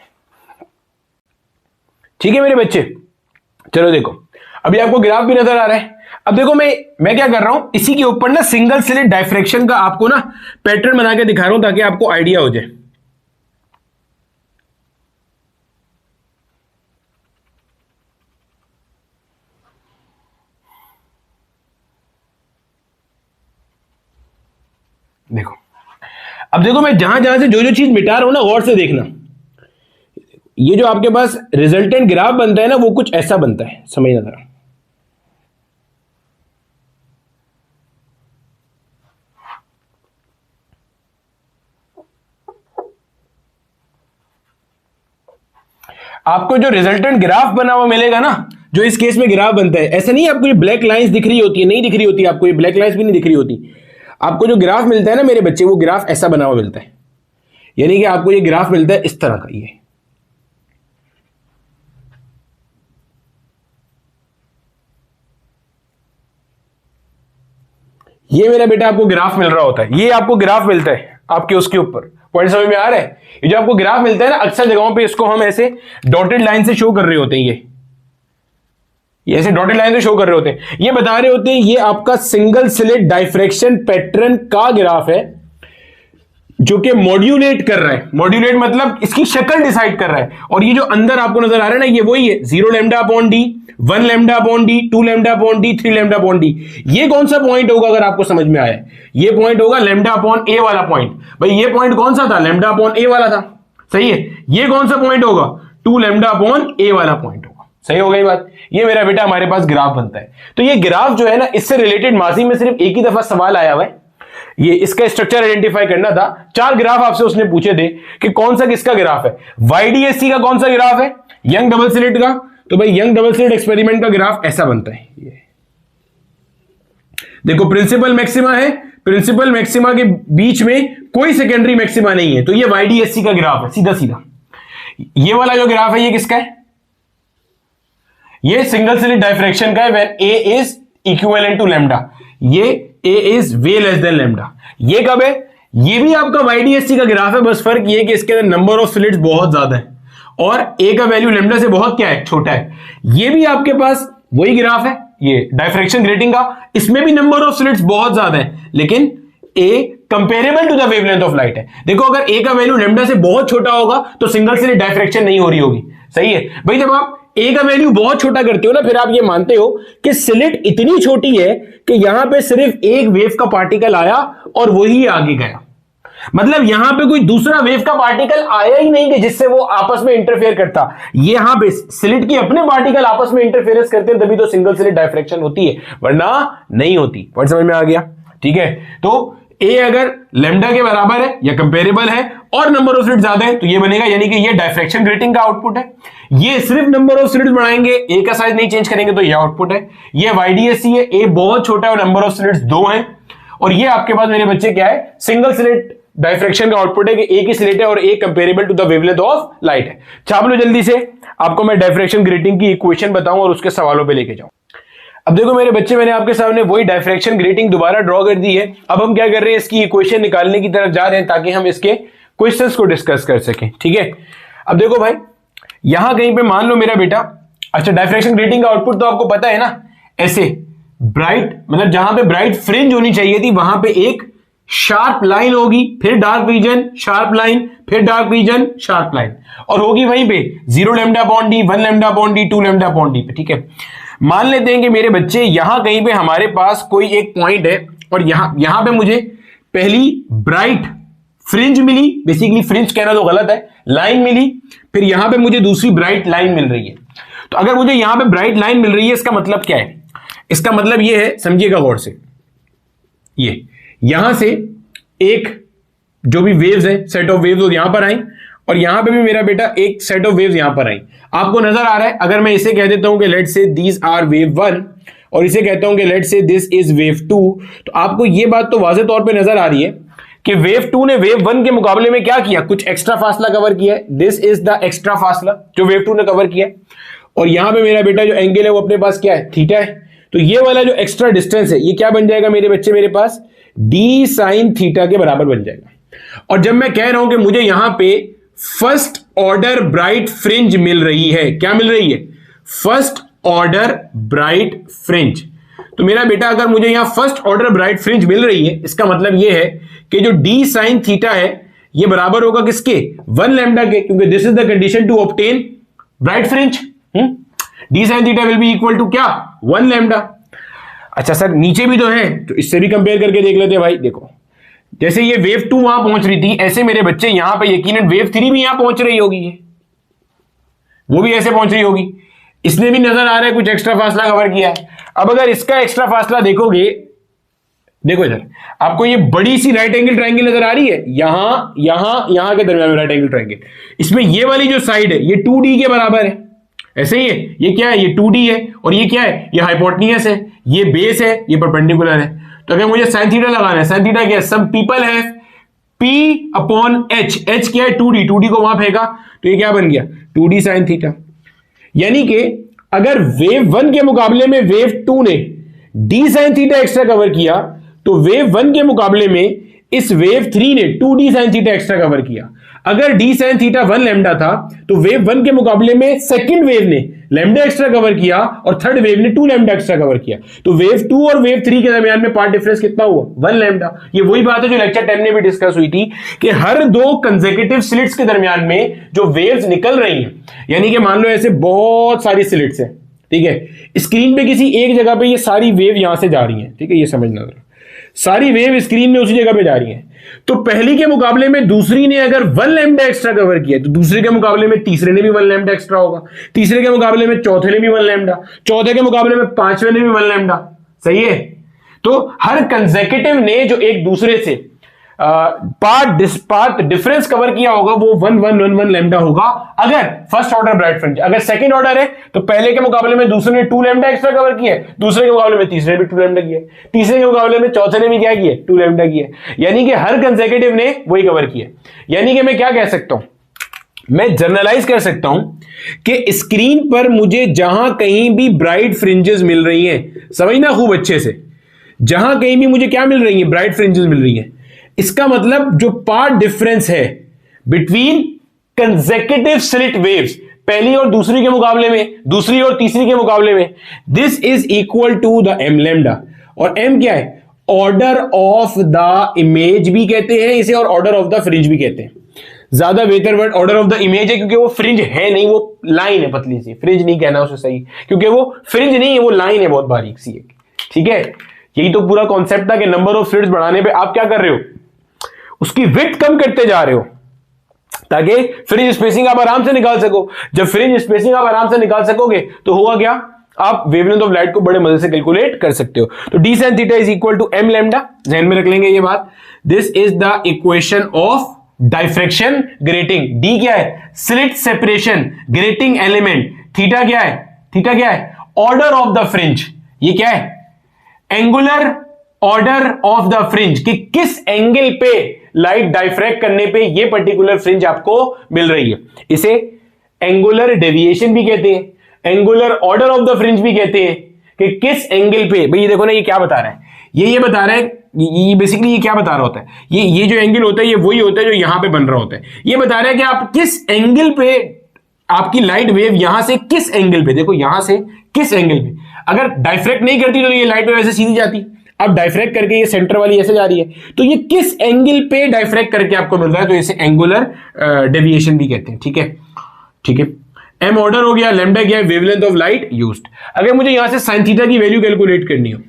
ठीक है मेरे बच्चे। चलो देखो अभी आपको ग्राफ भी नजर आ रहा है। अब देखो मैं क्या कर रहा हूं, इसी के ऊपर ना सिंगल स्लिट डाइफ्रैक्शन का आपको ना पैटर्न बना के दिखा रहा हूं ताकि आपको आइडिया हो जाए। देखो, अब देखो मैं जहां जहां से जो जो चीज मिटा रहा हूं ना, गौर से देखना, ये जो आपके पास रिजल्टेंट ग्राफ बनता है ना, वो कुछ ऐसा बनता है, समझना जरा। आपको जो रिजल्टेंट ग्राफ बना हुआ मिलेगा ना, जो इस केस में ग्राफ बनता है, ऐसा नहीं आपको ये ब्लैक लाइंस दिख रही होती है, नहीं दिख रही होती आपको, ये ब्लैक लाइंस भी नहीं दिख रही होती आपको। जो ग्राफ मिलता है ना मेरे बच्चे, वो ग्राफ ऐसा बना हुआ मिलता है, यानी कि आपको ये ग्राफ मिलता है इस तरह का। ये मेरा बेटा आपको ग्राफ मिल रहा होता है, ये आपको ग्राफ मिलता है आपके उसके ऊपर। पॉइंट समझ में आ रहा है? ये जो आपको ग्राफ मिलता है ना, अक्सर जगहों पे इसको हम ऐसे डॉटेड लाइन से शो कर रहे होते हैं, ये ऐसे डॉटेड लाइन से शो कर रहे होते हैं, ये बता रहे होते हैं ये आपका सिंगल स्लिट डाइफ्रैक्शन पैटर्न का ग्राफ है, जो कि मॉड्यूलेट कर रहा है। मॉड्यूलेट मतलब इसकी शक्ल डिसाइड कर रहा है। और ये जो अंदर आपको नजर आ रहा है ना, ये वही है, 0 lambda upon D, 1 lambda upon D, 2 lambda upon D, 3 lambda upon D. ये कौन सा पॉइंट होगा अगर आपको समझ में आया? ये पॉइंट होगा लैम्डा अपॉन ए वाला पॉइंट। भाई ये पॉइंट कौन सा था? लैम्डा अपॉन ए वाला था, सही है। ये कौन सा पॉइंट होगा? 2 लैम्डा अपॉन ए वाला पॉइंट होगा, सही हो गई बात। ये मेरा बेटा हमारे पास ग्राफ बनता है। तो ये ग्राफ जो है ना, इससे रिलेटेड माजी में सिर्फ एक ही दफा सवाल आया हुआ है, ये इसका स्ट्रक्चर आइडेंटिफाई करना था। 4 ग्राफ आपसे उसने पूछे थे कि कौन सा किसका ग्राफ है। वाईडीएससी का कौन सा ग्राफ है? यंग डबल स्लिट का। तो भाई यंग डबल स्लिट एक्सपेरिमेंट का ग्राफ ऐसा बनता है। ये देखो प्रिंसिपल मैक्सिमा है, प्रिंसिपल मैक्सिमा के बीच में कोई सेकेंडरी मैक्सिमा नहीं है, तो ये वाईडीएससी का ग्राफ है सीधा सीधा। ये वाला जो ग्राफ है ये किसका है? ये सिंगल स्लिट डाइफ्रैक्शन का है, when a is equivalent to lambda, ये a is way less than lambda. ये कब है? ये भी आपका वाईडीएससी का ग्राफ है, बस फर्क ये है कि इसके अंदर नंबर ऑफ स्लिट्स बहुत ज्यादा है और ए का वैल्यू लैम्डा से बहुत क्या है? छोटा है। ये भी आपके पास वही ग्राफ है, ये डाइफ्रैक्शन ग्रेटिंग का, इसमें भी नंबर ऑफ स्लिट्स बहुत ज्यादा है, लेकिन a comparable to the wavelength of light है। देखो अगर ए का वैल्यू लैम्डा से बहुत छोटा होगा तो सिंगल स्लिट डाइफ्रैक्शन नहीं हो रही होगी, सही है भाई। जब आप ए का वैल्यू बहुत छोटा करते हो ना, फिर आप ये मानते हो कि स्लिट इतनी छोटी है कि यहां पे सिर्फ एक वेव का पार्टिकल आया और वही आगे गया, मतलब यहां पे कोई दूसरा वेव का पार्टिकल आया ही नहीं कि जिससे वो आपस में इंटरफेयर करता। यहां पे स्लिट की अपने पार्टिकल आपस में इंटरफेरेंस करते हैं, तभी तो सिंगल स्लिट डाइफ्रैक्शन होती है, वरना नहीं होती। पॉइंट समझ में आ गया? ठीक है, तो ए अगर लैम्डा के बराबर है या कंपेरेबल है और नंबर ऑफ स्लिट ज्यादा है तो ये बनेगा, यानी कि ये डाइफ्रैक्शन ग्रेटिंग का आउटपुट है। ये सिर्फ नंबर ऑफ स्लिट्स बढ़ाएंगे, ए का साइज नहीं चेंज करेंगे, तो ये आउटपुट है। ये वाईडीएससी है, ए बहुत छोटा है और नंबर ऑफ स्लिट्स 2 हैं। और ये आपके पास मेरे बच्चे क्या है? सिंगल स्लिट डाइफ्रैक्शन का आउटपुट है कि ए की स्लिट है और a comparable to the wavelength of light है। छाप लो जल्दी से, आपको मैं डाइफ्रैक्शन ग्रेटिंग की इक्वेशन बताऊं और उसके सवालों पे लेके जाऊं। अब देखो मेरे बच्चे, मैंने आपके सामने वही डाइफ्रैक्शन ग्रेटिंग दोबारा ड्रॉ कर दी है। अब हम क्या कर रहे हैं? इसकी इक्वेशन निकालने की तरफ जा रहे हैं ताकि हम इसके क्वेश्चंस को डिस्कस कर सकें, ठीक है। अब देखो भाई, यहां कहीं पे मान लो मेरा बेटा, अच्छा डाइफ्रैक्शन ग्रेटिंग का आउटपुट तो आपको पता है ना, ऐसे ब्राइट, मतलब जहां पे ब्राइट फ्रिंज होनी चाहिए थी वहां पे एक शार्प लाइन होगी, फिर डार्क रीजन, शार्प लाइन, फिर डार्क रीजन, शार्प लाइन, और होगी वहीं पे 0 lambda upon D, 1 lambda upon D, 2 lambda upon D पे, ठीक है। मान लेते हैं कि मेरे बच्चे यहां कहीं पे हमारे पास कोई एक पॉइंट है और यहां पे मुझे पहली ब्राइट फ्रिंज मिली, बेसिकली फ्रिंज कहना तो गलत है, लाइन मिली, फिर यहां पे मुझे दूसरी ब्राइट लाइन मिल रही है। तो अगर मुझे यहां पे ब्राइट लाइन मिल रही है, इसका मतलब क्या है? इसका मतलब यह है, समझिएगा गौर से, ये यहां से एक जो भी वेव्स है, सेट ऑफ वेव्स यहां पर आई और यहां पे भी मेरा बेटा एक सेट ऑफ वेव्स यहां पर आई। आपको नजर आ रहा है, अगर मैं इसे कह देता हूं कि let's say these R wave 1 और इसे कहता हूं कि let's say this is wave 2, तो आपको यह बात तो वाज़ेह तौर पे नजर आ रही है कि वेव 2 ने वेव 1 के मुकाबले में क्या किया? कुछ एक्स्ट्रा फासला कवर किया है। दिस इज द एक्स्ट्रा फासला जो वेव 2 ने कवर किया है। और यहां पे मेरा बेटा जो एंगल है वो अपने पास क्या है? थीटा है। तो ये वाला जो एक्स्ट्रा डिस्टेंस है ये क्या बन जाएगा मेरे बच्चे? मेरे पास डी साइन थीटा के बराबर बन जाएगा। और जब मैं कह रहा हूं कि मुझे यहां पे फर्स्ट ऑर्डर ब्राइट फ्रिंज मिल रही है, क्या मिल रही है? First order bright fringe. तो मेरा बेटा अगर मुझे यहां फर्स्ट ऑर्डर ब्राइट फ्रिंज मिल रही है, इसका मतलब यह है कि जो डी साइन थीटा है ये बराबर होगा किसके? 1 लैम्डा के, क्योंकि this is the condition to obtain bright fringe. D sine theta will be equal to क्या? 1 लैम्डा। अच्छा सर नीचे भी तो है, तो इससे भी कंपेयर करके देख लेते हैं भाई। देखो जैसे ये वेव 2 वहां पहुंच रही थी, ऐसे मेरे बच्चे यहां पे यकीनन वेव 3 भी यहां पहुंच रही होगी, वो भी ऐसे पहुंच रही होगी। इसने भी नजर आ रहा है कुछ एक्स्ट्रा फासला कवर किया है। अब अगर इसका एक्स्ट्रा फासला देखोगे, देखो इधर आपको ये बड़ी सी राइट एंगल ट्रायंगल नजर आ रही है, यहां के दरमियान में राइट एंगल ट्रायंगल। इसमें ये वाली जो साइड है ये 2D के बराबर है, ऐसे ही है। ये क्या है, ये 2D है, और ये क्या है, ये हाइपोटेन्यूस है, ये बेस है, ये परपेंडिकुलर है। तो अगर मुझे साइन थीटा लगाना है, साइन थीटा क्या है, सम पीपल है P अपॉन H, H क्या है 2D, 2D को वहां फेंका तो ये क्या बन गया 2D साइन थीटा। यानी कि अगर वेव 1 के मुकाबले में वेव 2 ने D sine theta extra cover किया, तो वेव 1 के मुकाबले में इस वेव 3 ने 2D sine theta extra cover किया। अगर D साइन थीटा 1 लैम्डा था, तो वेव 1 के मुकाबले में सेकंड वेव ने लैम्डा एक्स्ट्रा कवर किया और थर्ड वेव ने 2 लैम्डा एक्स्ट्रा कवर किया। तो वेव 2 और वेव 3 के दरमियान में पार्ट डिफरेंस कितना हुआ, 1 लैम्डा। ये वही बात है जो लेक्चर 10 में भी डिस्कस हुई थी कि हर दो कंसेक्यूटिव स्लिट्स के दरमियान में जो वेव्स निकल रही हैं, यानी कि मान लो ऐसे बहुत सारी स्लिट्स हैं, ठीक है, स्क्रीन पे किसी एक जगह पे ये सारी वेव यहां से जा रही हैं, ठीक है, ये समझना जरा, सारी वेव स्क्रीन में उसी जगह पे जा रही हैं। तो पहली के मुकाबले में दूसरी ने अगर 1 लैम्डा एक्स्ट्रा कवर किया, तो दूसरे के मुकाबले में तीसरे ने भी 1 लैम्डा एक्स्ट्रा होगा, तीसरे के मुकाबले में चौथे ने भी 1 लैम्डा, चौथे के मुकाबले में पांचवें ने भी 1 लैम्डा। सही है। तो हर कंसेक्यूटिव ने जो एक दूसरे से पार्ट डिफरेंस कवर किया होगा वो 1 1 1 1 लैम्डा होगा अगर फर्स्ट ऑर्डर ब्राइट फ्रिंज। अगर सेकंड ऑर्डर है तो पहले के मुकाबले में दूसरे ने 2 लैम्डा एक्स्ट्रा कवर किया है, दूसरे के मुकाबले में तीसरे ने भी 2 लैम्डा किया है, तीसरे के मुकाबले में चौथे ने भी क्या किया, 2 लैम्डा किया है। यानी कि हर कंसेक्यूटिव ने वही कवर किया। यानी कि मैं क्या कह सकता हूं, मैं जनरलाइज कर सकता हूं कि स्क्रीन पर मुझे जहां कहीं भी ब्राइट फ्रिंजेस मिल रही हैं, समझना खूब अच्छे से, जहां कहीं भी मुझे क्या मिल रही है, ब्राइट फ्रिंजेस मिल रही हैं, इसका मतलब जो पार्ट डिफरेंस है बिटवीन कंसेक्यूटिव स्लिट वेव्स, पहली और दूसरी के मुकाबले में, दूसरी और तीसरी के मुकाबले में, this is equal to the M lambda. और एम क्या है, ऑर्डर ऑफ द इमेज भी कहते हैं इसे, और ऑर्डर ऑफ द फ्रिंज भी कहते हैं। ज्यादा बेहतर word order of the image है, क्योंकि वो फ्रिंज है नहीं, वो लाइन है पतली सी, फ्रिंज नहीं कहना उसे सही, क्योंकि वो फ्रिंज नहीं है, वो लाइन है बहुत बारीक सी एक। ठीक है, यही तो पूरा कॉन्सेप्ट था कि नंबर ऑफ स्लिट्स बढ़ाने पे आप क्या कर रहे हो, उसकी विड्थ कम करते जा रहे हो ताकि फ्रिंज स्पेसिंग आप आराम से निकाल सको। जब फ्रिंज स्पेसिंग आप आराम से निकाल सकोगे तो होगा क्या, आप वेवलेंथ ऑफ लाइट को बड़े मजे से कैलकुलेट कर सकते हो। तो D sine theta is equal to M lambda, ध्यान में रख लेंगे ये बात। This is the equation of diffraction grating. D क्या है, slit separation grating element. Theta क्या है, थीटा क्या है, ऑर्डर ऑफ द फ्रिंज। ये क्या है, angular order of the fringe, कि किस एंगल पे लाइट डाइफ्रैक्ट करने पे ये पर्टिकुलर फ्रिंज आपको मिल रही है। इसे एंगुलर डेविएशन भी कहते हैं, angular order of the fringe भी कहते हैं, कि किस एंगल पे, भाई ये देखो ना, ये क्या बता रहा है, ये बता रहा है, ये बेसिकली ये क्या बता रहा होता है, ये जो एंगल होता है ये वही होता है जो यहां पे बन रहा होता है। ये बता रहा है कि आप किस एंगल पे आपकी लाइट वेव यहां से किस एंगल पे, देखो यहां से किस एंगल पे, अगर डाइफ्रैक्ट नहीं करती तो ये लाइट वेव ऐसे सीधी जाती, अब डाइफ्रैक्ट करके ये सेंटर वाली ऐसे जा रही है, तो ये किस एंगल पे डाइफ्रैक्ट करके आपको मिल रहा है, तो इसे एंगुलर डेविएशन भी कहते हैं। ठीक है, ठीक है। एम ऑर्डर हो गया, लैम्डा क्या है, वेवलेंथ ऑफ लाइट यूज्ड। अगर मुझे यहां से साइन थीटा की वैल्यू कैलकुलेट करनी हो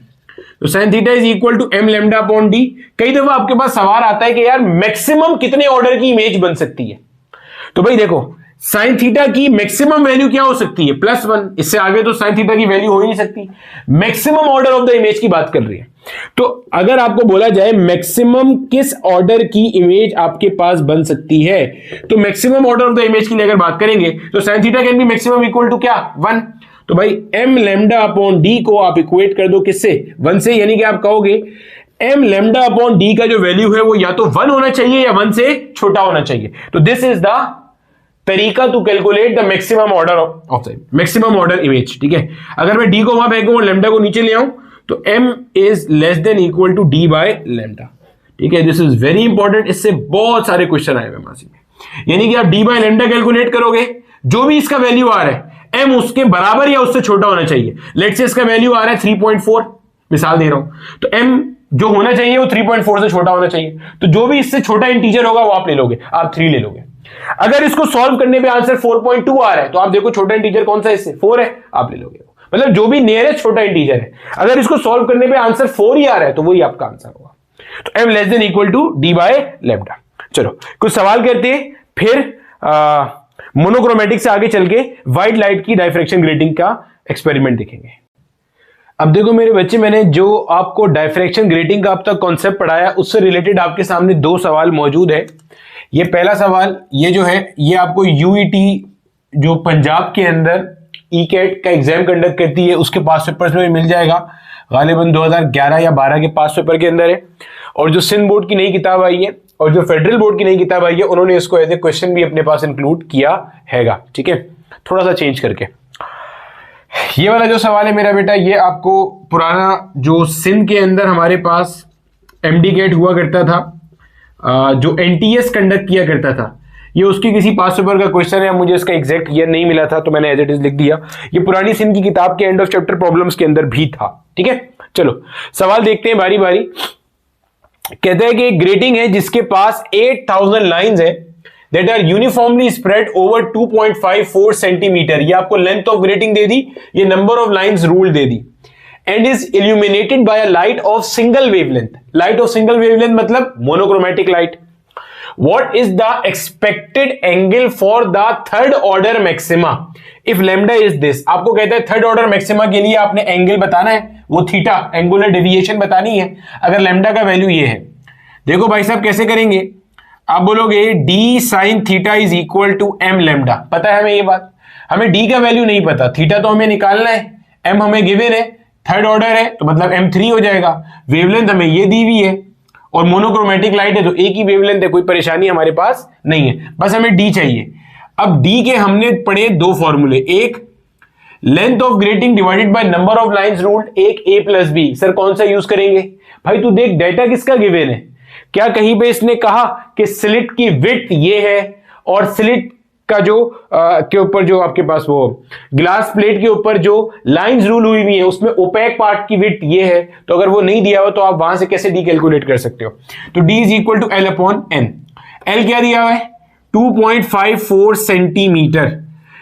तो sine theta is equal to M lambda upon D. कई दफा आपके पास सवाल आता है कि यार मैक्सिमम कितने ऑर्डर की इमेज बन सकती है, तो भाई देखो साइन थीटा की मैक्सिमम वैल्यू क्या हो सकती है, +1, इससे आगे तो साइन थीटा की वैल्यू हो ही नहीं सकती। Maximum order of the image की बात कर रही है। तो अगर आपको बोला जाए मैक्सिमम किस ऑर्डर की इमेज आपके पास बन सकती है, तो maximum order of the image की अगर बात करेंगे तो sine theta can be maximum equal to क्या, 1। तो भाई एम लैम्डा अपॉन डी को आप इक्वेट कर दो किससे, 1 से, यानी कि आप कहोगे एम लैम्डा अपॉन डी का जो वैल्यू है वो या तो 1 होना चाहिए या 1 से छोटा होना चाहिए। तो दिस इज द तरीका to calculate the maximum order of the maximum order image. ठीक है, अगर मैं डी को वहां फेंकूं और लैम्डा को नीचे ले आऊं तो m is less than equal to d by lambda. ठीक है, दिस इज वेरी इंपॉर्टेंट, इससे बहुत सारे क्वेश्चन आए हुए मासी में। यानी कि आप d बाय लैम्डा कैलकुलेट करोगे, जो भी इसका वैल्यू आ रहा है m उसके बराबर या उससे छोटा होना चाहिए। लेट्स से इसका वैल्यू आ रहा है 3.4, मिसाल दे रहा हूं, तो m जो होना चाहिए वो 3.4 से छोटा होना चाहिए। तो जो भी इससे छोटा इंटीजर होगा वो आप ले लोगे, आप 3 ले लोगे। अगर इसको सॉल्व करने पे आंसर 4.2 आ रहा है तो आप देखो छोटा इंटीजर कौन सा है, इससे 4 है, आप ले लोगे। मतलब जो भी नियरेस्ट छोटा इंटीजर है, अगर इसको सॉल्व करने पे आंसर 4 ही आ रहा है तो वही आपका आंसर होगा। तो m less than equal to d by lambda. चलो कुछ सवाल करते हैं, फिर मोनोक्रोमेटिक से आगे चल के व्हाइट लाइट की डायफ्रैक्शन ग्रेटिंग का एक्सपेरिमेंट देखेंगे। अब देखो मेरे बच्चे, मैंने जो आपको डायफ्रैक्शन ग्रेटिंग का अब तक कॉन्सेप्ट पढ़ाया उससे रिलेटेड आपके सामने दो सवाल मौजूद है। ये पहला सवाल ये जो है ये आपको यूईटी जो पंजाब के अंदर ई-कैट का एग्जाम कंडक्ट करती है उसके पास पेपर्स में मिल जाएगा, गालिबन 2011 या 12 के पास पेपर के अंदर है। और जो सिंध बोर्ड की नई किताब आई है और जो फेडरल बोर्ड की नई किताब आई है उन्होंने इसको एज ए क्वेश्चन भी अपने पास इंक्लूड किया हैगा, ठीक है, थोड़ा सा चेंज करके। ये वाला जो सवाल है मेरा बेटा, ये आपको पुराना जो सिंध के अंदर हमारे पास एमडी कैट हुआ करता था, जो एनटीएस कंडक्ट किया करता था, ये उसकी किसी पास पेपर का क्वेश्चन है। मुझे इसका एग्जैक्ट ईयर नहीं मिला था तो मैंने एज इट इज लिख दिया। ये पुरानी सिंध की किताब के एंड ऑफ चैप्टर प्रॉब्लम्स के अंदर भी था, ठीक है। चलो सवाल देखते हैं बारी बारी। कहते हैं कि एक ग्रेटिंग है जिसके पास 8000 लाइंस है that are uniformly spread over 2.54 centimetre. ये आपको लेंथ ऑफ ग्रेटिंग दे दी, ये नंबर ऑफ लाइंस रूल दे दी, and is illuminated by a light of single wavelength। Light of single wavelength मतलब monochromatic light. What is the expected angle for the third order maxima if lambda is this। आपको कहता है थर्ड ऑर्डर मैक्सिमा के लिए आपने एंगल बताना है, वो थीटा एंगुलर डेविएशन बतानी है अगर लैम्डा का वैल्यू ये है। देखो भाई साहब कैसे करेंगे, आप बोलोगे d sin theta is equal to m lambda. पता है हमें ये बात, हमें d का वैल्यू नहीं पता, थीटा तो हमें निकालना है, m हमें गिवन है, थर्ड ऑर्डर है तो मतलब m3 हो जाएगा। वेवलेंथ हमें ये दी हुई है और मोनोक्रोमेटिक लाइट है तो एक ही वेवलेंथ है, कोई परेशानी हमारे पास नहीं है, बस हमें d चाहिए। अब d के हमने पढ़े दो फॉर्मूले, एक length of grating divided by number of lines ruled, एक a प्लस बी। सर कौन सा यूज करेंगे भाई, तू देख डेटा किसका गिवन है, क्या कहीं पे इसने कहा कि स्लिट की विड्थ ये है और स्लिट का जो के ऊपर जो आपके पास वो ग्लास प्लेट के ऊपर जो लाइंस रूल हुई हुई है उसमें ओपेक पार्ट की विड्थ ये है। तो अगर वो नहीं दिया हो तो आप वहां से कैसे डी कैलकुलेट कर सकते हो। तो D is equal to L upon N. L क्या दिया हुआ है 2.54 सेंटीमीटर।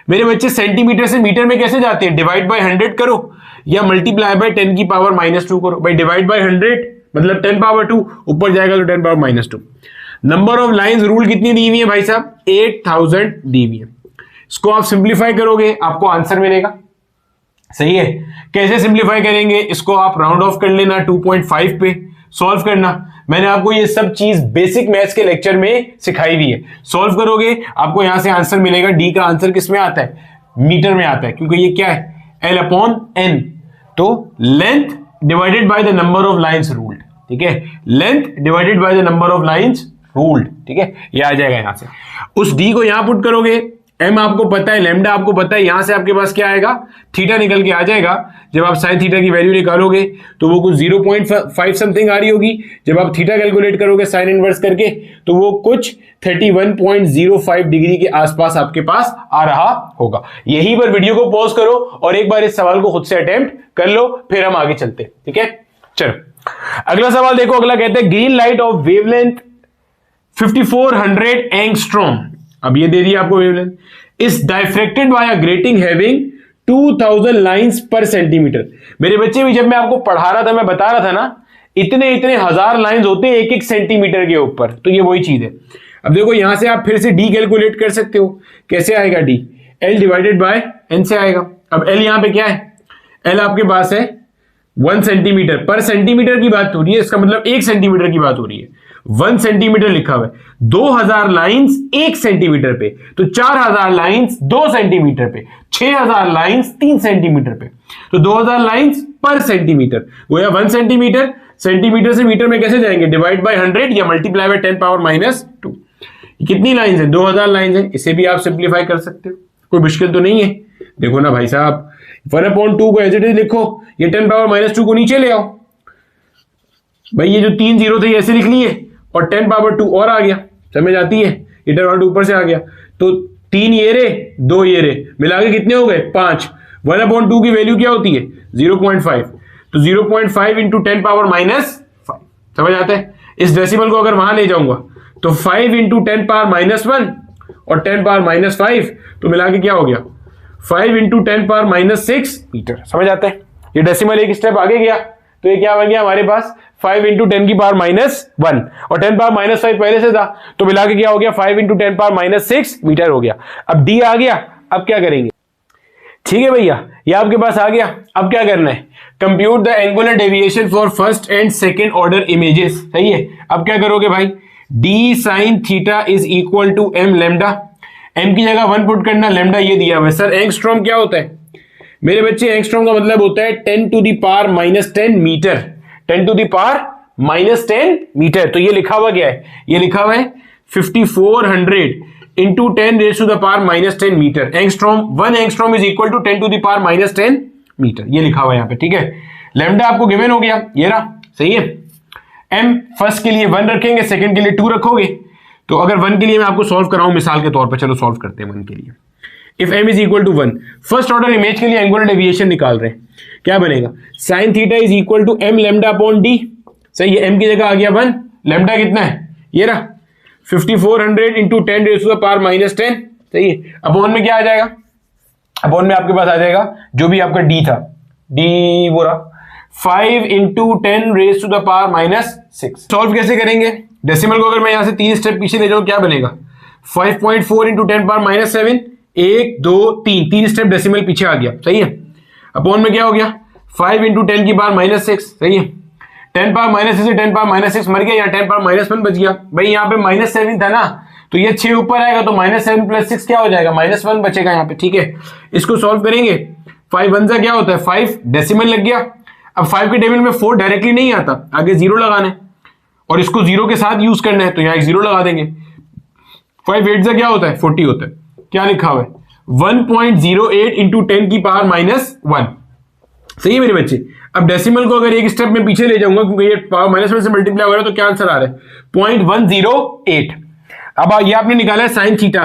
मेरे बच्चे सेंटीमीटर से मीटर में कैसे जाते हैं, डिवाइड बाय 100 करो या मल्टीप्लाई बाय 10 की पावर -2 करो। भाई डिवाइड बाय 100 मतलब 10 पावर 2, ऊपर जाएगा तो 10 power -2। Number of lines rule कितनी दी हुई है भाई साहब, 8000 दी हुई है। इसको आप सिंप्लीफाई करोगे आपको आंसर मिलेगा, सही है। कैसे सिंप्लीफाई करेंगे, इसको आप राउंड ऑफ कर लेना 2.5 पे, सॉल्व करना। मैंने आपको ये सब चीज बेसिक मैथ्स के लेक्चर में सिखाई हुई है। सॉल्व करोगे आपको यहां से आंसर मिलेगा। डी का आंसर किस में आता है, मीटर में आता है, क्योंकि ये क्या है एल अपॉन एन। तो length divided by the number of lines ruled, ठीक है, length divided by the number of lines ruled, ठीक है, ये आ जाएगा यहां से। उस डी को यहां पुट करोगे, एम आपको पता है, लैम्डा आपको पता है, यहां से आपके पास क्या आएगा, थीटा निकल के आ जाएगा। जब आप साइन थीटा की वैल्यू निकालोगे तो वो कुछ 0.5 समथिंग आ रही होगी। जब आप थीटा कैलकुलेट करोगे साइन इनवर्स करके तो वो कुछ 31.05 डिग्री के आसपास आपके पास आ रहा होगा। यहीं पर वीडियो को पॉज करो और एक बार इस सवाल को खुद से अटेम्प्ट कर लो, फिर हम आगे चलते, ठीक है। चलो अगला सवाल देखो। अगला कहते हैं green light of wavelength 5400 angstrom. अब ये दे दिया आपको wavelength, is diffracted by a grating having 2000 lines per centimetre. मेरे बच्चे भी जब मैं आपको पढ़ा रहा था मैं बता रहा था ना, इतने इतने हजार लाइंस होते हैं एक एक सेंटीमीटर के ऊपर, तो ये वही चीज है। अब देखो यहां से आप फिर से डी कैलकुलेट कर सकते हो। कैसे आएगा D, L divided by N से आएगा। अब एल यहां पे क्या है, एल आपके पास है 1 सेंटीमीटर पर सेंटीमीटर की बात हो रही है, इसका मतलब 1 सेंटीमीटर की बात हो रही है। 1 सेंटीमीटर लिखा हुआ है, 2000 लाइंस 1 सेंटीमीटर पे, तो 4000 लाइंस 2 सेंटीमीटर पे, 6000 लाइंस 3 सेंटीमीटर पे, तो 2000 लाइंस पर सेंटीमीटर। वो या 1 सेंटीमीटर, सेंटीमीटर से मीटर में कैसे जाएंगे, डिवाइड बाय 100 या मल्टीप्लाई बाय 10 पावर -2। कितनी लाइंस है, 2000 लाइंस है। इसे भी आप सिंप्लीफाई कर सकते हो, कोई मुश्किल तो नहीं है। देखो ना भाई साहब, 1/2 को एज इट इज लिखो, ये 10 पावर -2 को नीचे ले आओ। भाई ये जो 3 जीरो थे ऐसे लिख लिए और 10 पावर 2 और आ गया, समझ आती है, ये 10 ऊपर से आ गया, तो 3 ये रे 2 ये रे मिला के कितने हो गए 5। 1/2 की वैल्यू क्या होती है 0.5, तो 0.5 इंटू 10 पावर -5, समझ आता है। इस डेसिमल को अगर वहां ले जाऊंगा तो 5 इंटू 10 पावर -1 और 10 पावर -5, तो मिला के क्या हो गया 5 इंटू 10 पावर -6 मीटर, समझ आता है। ये डेसिमल एक स्टेप आगे गया तो ये क्या बन गया हमारे पास 5 इंटू 10 की पावर -1 और 10 पावर -5 पहले से था, तो मिला के क्या हो गया 5 इंटू 10 पावर -6 मीटर हो गया। अब डी आ गया, अब क्या करेंगे, ठीक है भैया, ये आपके पास आ गया। अब क्या करना है, compute the angular deviation for first and second order images, सही है। अब क्या करोगे भाई, D sine theta is equal to M lambda, M की जगह 1 पुट करना, लेमडा ये दिया हुआ है। सर एंगस्ट्रॉम क्या होता है मेरे बच्चे, एंगस्ट्रॉम का मतलब होता है 10 to the power -10 metre, 10 to the power -10 metre. तो ये लिखा हुआ क्या है, ये लिखा हुआ है 5400 into 10 raise to the power -10 metre. Angstrom 1 angstrom is equal to 10 to the power -10 metre, ये लिखा हुआ है यहां पे, ठीक है। लैम्डा आपको गिवन हो गया, ये रहा, सही है। एम फर्स्ट के लिए 1 रखेंगे, सेकंड के लिए 2 रखोगे। तो अगर 1 के लिए मैं आपको सॉल्व कराऊं मिसाल के तौर पर, चलो सॉल्व करते हैं 1 के लिए। If m is equal to 1, first order image के लिए एंगुलर डेविएशन निकाल रहे हैं, क्या बनेगा, sine theta is equal to m lambda upon d, सही है। m की जगह आ गया 1, लैम्डा कितना है, ये रहा 5400 into 10 raise to the power -10, सही है। अपॉन में क्या आ जाएगा, अपॉन में आपके पास आ जाएगा जो भी आपका d था, d वो रहा 5 into 10 raise to the power -6। Solve कैसे करेंगे, डेसिमल को अगर मैं यहां से 3 स्टेप पीछे ले जाऊं क्या बनेगा, 5.4 इंटू 10 पावर -7, 1 2 3 स्टेप डेसिमल पीछे आ गया, सही है। अपॉन में क्या हो गया 5 इंटू 10 की पावर -6, सही है। 10 पावर -6 से 10 पावर -6 मर गया, यहाँ 10 पावर -1 बच गया। भाई यहाँ पे -7 था ना, तो ये 6 ऊपर आएगा तो -7 + 6 क्या हो जाएगा, -1 बचेगा यहाँ पे, ठीक है। इसको सॉल्व करेंगे, 5 1 से क्या होता है 5, डेसिमल लग गया। अब 5 के टेबल में 4 डायरेक्टली नहीं आता, आगे 0 लगाना है और इसको 0 के साथ यूज करना है, तो यहाँ 0 लगा देंगे। 5 8 से क्या होता है 40 होता है, क्या लिखा हुआ है 1.08 इंटू 10 की पावर -1, सही है मेरे बच्चे। अब डेसिमल को अगर एक स्टेप में पीछे ले जाऊंगा क्योंकि ये पावर -1 से मल्टीप्लाई हो रहा है, तो क्या आंसर आ रहा है 0.108। अब ये आपने निकाला है साइन थीटा,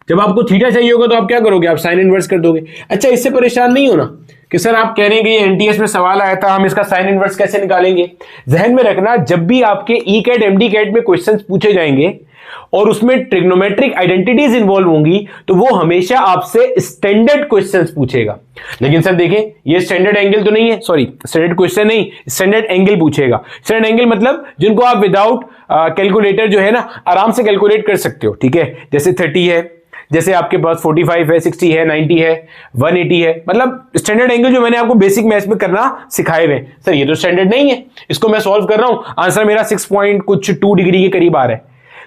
जब आपको थीटा चाहिए होगा तो आप क्या करोगे, आप साइन इनवर्स कर दोगे। अच्छा, इससे परेशान नहीं होना कि सर आप कह रहे हैं कि ये एनटीएस में सवाल आया था, हम इसका साइन इनवर्स कैसे निकालेंगे। जहन में रखना, जब भी आपके ई कैट एमडी कैट में क्वेश्चंस पूछे जाएंगे और उसमें ट्रिग्नोमेट्रिक आइडेंटिटीज इन्वॉल्व होंगी, तो वो हमेशा आपसे स्टैंडर्ड क्वेश्चंस पूछेगा। लेकिन सर देखें, ये स्टैंडर्ड एंगल तो नहीं है, सॉरी स्टैंडर्ड क्वेश्चन नहीं, स्टैंडर्ड एंगल पूछेगा। स्टैंडर्ड एंगल मतलब जिनको आप विदाउट कैलकुलेटर जो है ना आराम से कैलकुलेट कर सकते हो, ठीक है। जैसे 30 है, जैसे आपके पास 45 है, 60 है, 90 है, 180 है, मतलब स्टैंडर्ड एंगल जो मैंने आपको बेसिक मैथ्स में करना सिखाए हुए। सर ये तो स्टैंडर्ड नहीं है, इसको मैं सॉल्व कर रहा हूं, आंसर मेरा 6.2 डिग्री के करीब आ रहा है,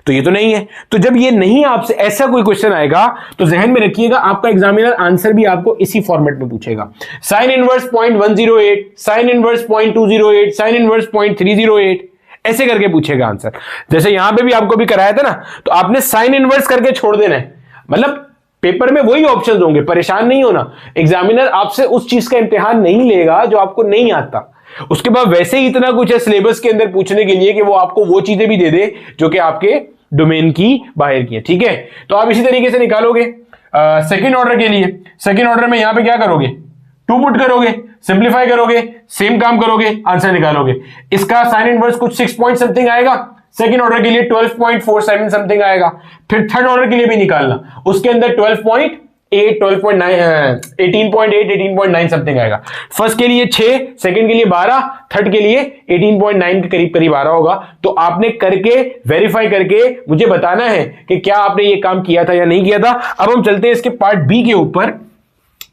तो ये तो नहीं है। तो जब ये नहीं आपसे ऐसा कोई क्वेश्चन आएगा तो जहन में रखिएगा, आपका एग्जामिनर आंसर भी आपको इसी फॉर्मेट में पूछेगा। Sine inverse 0.108, sine inverse 0.208, sine inverse 0.308, ऐसे करके पूछेगा आंसर। जैसे यहां पे भी आपको भी कराया था ना, तो आपने साइन इनवर्स करके छोड़ देना है, मतलब पेपर में वही ऑप्शंस होंगे, परेशान नहीं होना। एग्जामिनर आपसे उस चीज का इम्तिहान नहीं लेगा जो आपको नहीं आता। उसके बाद वैसे ही इतना कुछ है सिलेबस के अंदर पूछने के लिए कि वो आपको वो चीजें भी दे दे जो कि आपके डोमेन की बाहर की है, ठीक है। तो आप इसी तरीके से निकालोगे सेकंड ऑर्डर के लिए। सेकंड ऑर्डर में यहां पे क्या करोगे, 2 पुट करोगे, सिंप्लीफाई करोगे, सेम काम करोगे, आंसर निकालोगे। इसका साइन इनवर्स कुछ 6 पॉइंट समथिंग आएगा, सेकंड ऑर्डर के लिए 12.47 समथिंग आएगा। फिर थर्ड ऑर्डर के लिए भी निकालना, उसके अंदर 12.8, 12.9, 18.8, 18.9 समथिंग आएगा। फर्स्ट के लिए 6, सेकंड के लिए 12, थर्ड के लिए 18.9 के करीब करीब आ रहा होगा। तो आपने करके वेरीफाई करके मुझे बताना है कि क्या आपने ये काम किया था या नहीं किया था। अब हम चलते हैं इसके पार्ट बी के ऊपर।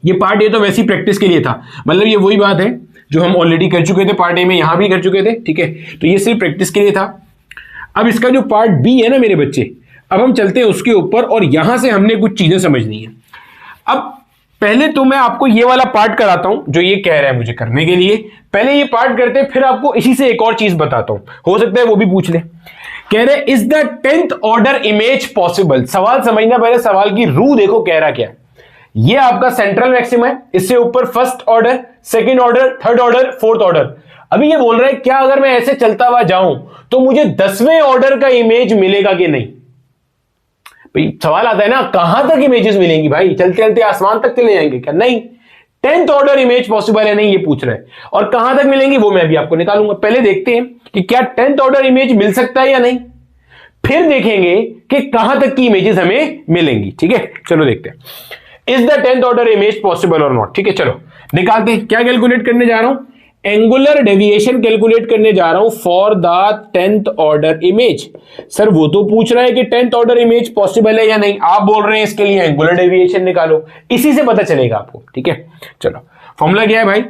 ये पार्ट ए तो वैसी प्रैक्टिस के लिए था, मतलब ये वही बात है जो हम ऑलरेडी कर चुके थे, पार्ट ए में यहां भी कर चुके थे, ठीक है। तो ये सिर्फ प्रैक्टिस के लिए था। अब इसका जो पार्ट बी है ना मेरे बच्चे, अब हम चलते हैं उसके ऊपर और यहां से हमने कुछ चीजें समझनी है। अब पहले तो मैं आपको ये वाला पार्ट कराता हूं जो ये कह रहा है मुझे करने के लिए। पहले ये पार्ट करते हैं, फिर आपको इसी से एक और चीज बताता हूं, हो सकता है वो भी पूछ ले। कह रहे is the 10th order image possible. सवाल समझना, पहले सवाल की रूह देखो कह रहा क्या है। ये आपका सेंट्रल मैक्सिमा है, इससे ऊपर first order, second order, third order, fourth order. अभी ये बोल रहा है क्या अगर मैं ऐसे चलता हुआ जाऊं तो मुझे 10वें ऑर्डर का इमेज मिलेगा कि नहीं। भाई सवाल आता है ना, कहां तक इमेजेस मिलेंगी भाई, चलते चलते आसमान तक चले जाएंगे क्या, नहीं। 10th ऑर्डर इमेज पॉसिबल है नहीं, ये पूछ रहा है। और कहां तक मिलेंगी वो मैं भी आपको निकालूंगा। पहले देखते हैं कि क्या 10th ऑर्डर इमेज मिल सकता है या नहीं, फिर देखेंगे कि कहां तक की इमेजेस हमें मिलेंगी, ठीक है। चलो देखते हैं is the 10th order image possible और नॉट, ठीक है। चलो निकालते हैं। क्या कैलकुलेट करने जा रहा हूं, एंगुलर डेविएशन कैलकुलेट करने जा रहा हूं for the 10th order image. Sir वो तो पूछ रहा है कि 10th ऑर्डर इमेज पॉसिबल है या नहीं, आप बोल रहे हैं इसके लिए एंगुलर डेविएशन निकालो, इसी से पता चलेगा आपको। ठीक है, चलो फॉर्मूला क्या है भाई,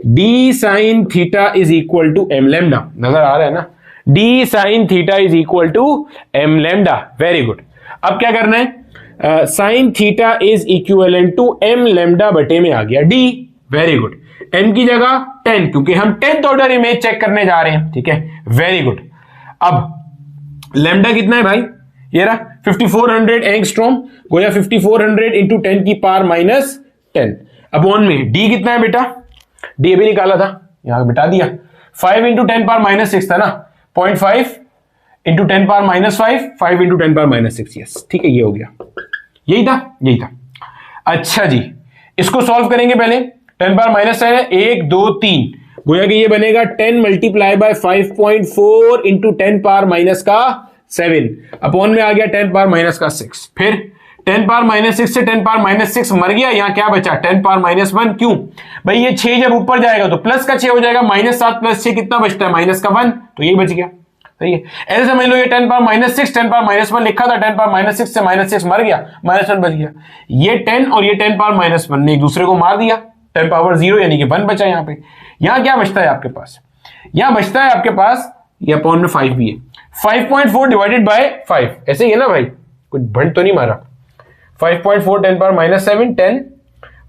D sine theta is equal to M lambda, नजर आ रहा है ना, D sine theta is equal to M lambda. Very good. अब क्या करना है, sine theta is equivalent to M lambda बटे में आ गया डी। Very good. एम की जगह 10, क्योंकि हम 10th ऑर्डर इमेज चेक करने जा रहे हैं। ठीक है, वेरी गुड। अब लैम्डा कितना है भाई, ये रहा 5400 एंगस्ट्रॉम गोया 5400 इंटू 10 की पावर माइनस 10 अपॉन में डी कितना है बेटा, डी भी निकाला था, यहां बिठा दिया, 5 इंटू 10 पावर माइनस 6 था ना, 0.5 into 10 power minus 5 into 10 power minus 6। Yes ठीक है, ये हो गया, यही था। अच्छा जी, इसको सॉल्व करेंगे पहले। 10 पावर माइनस है 1 2 3 गोया कि ये बनेगा 10 multiply by 5.4 into 10 power minus का 7 अपॉन में आ गया 10 पावर माइनस का 6। फिर 10 पावर माइनस 6 से 10 पावर माइनस 6 मर गया, यहां क्या बचा 10 पावर माइनस 1। क्यों भाई, ये 6 जब ऊपर जाएगा तो प्लस का 6 हो जाएगा, -7 प्लस 6 कितना बचता है, माइनस का 1, तो यही बच गया। सही है, ऐसे समझ लो ये 10 पावर माइनस 6 10 पावर माइनस 1 लिखा था, 10 पावर माइनस 6 से माइनस 6 मर गया, -1 बच गया। ये 10 और ये 10 पावर माइनस 1 ने एक दूसरे को मार दिया, 10 पावर 0 यानी कि 1 बचा। यहां पे यहां क्या बचता है आपके पास, यहां बचता है आपके पास ये अपॉन में 5 भी है, 5.4 डिवाइडेड बाय 5, ऐसे ही है ना भाई, कुछ भंड तो नहीं मारा। 5.4 10 power minus 7 10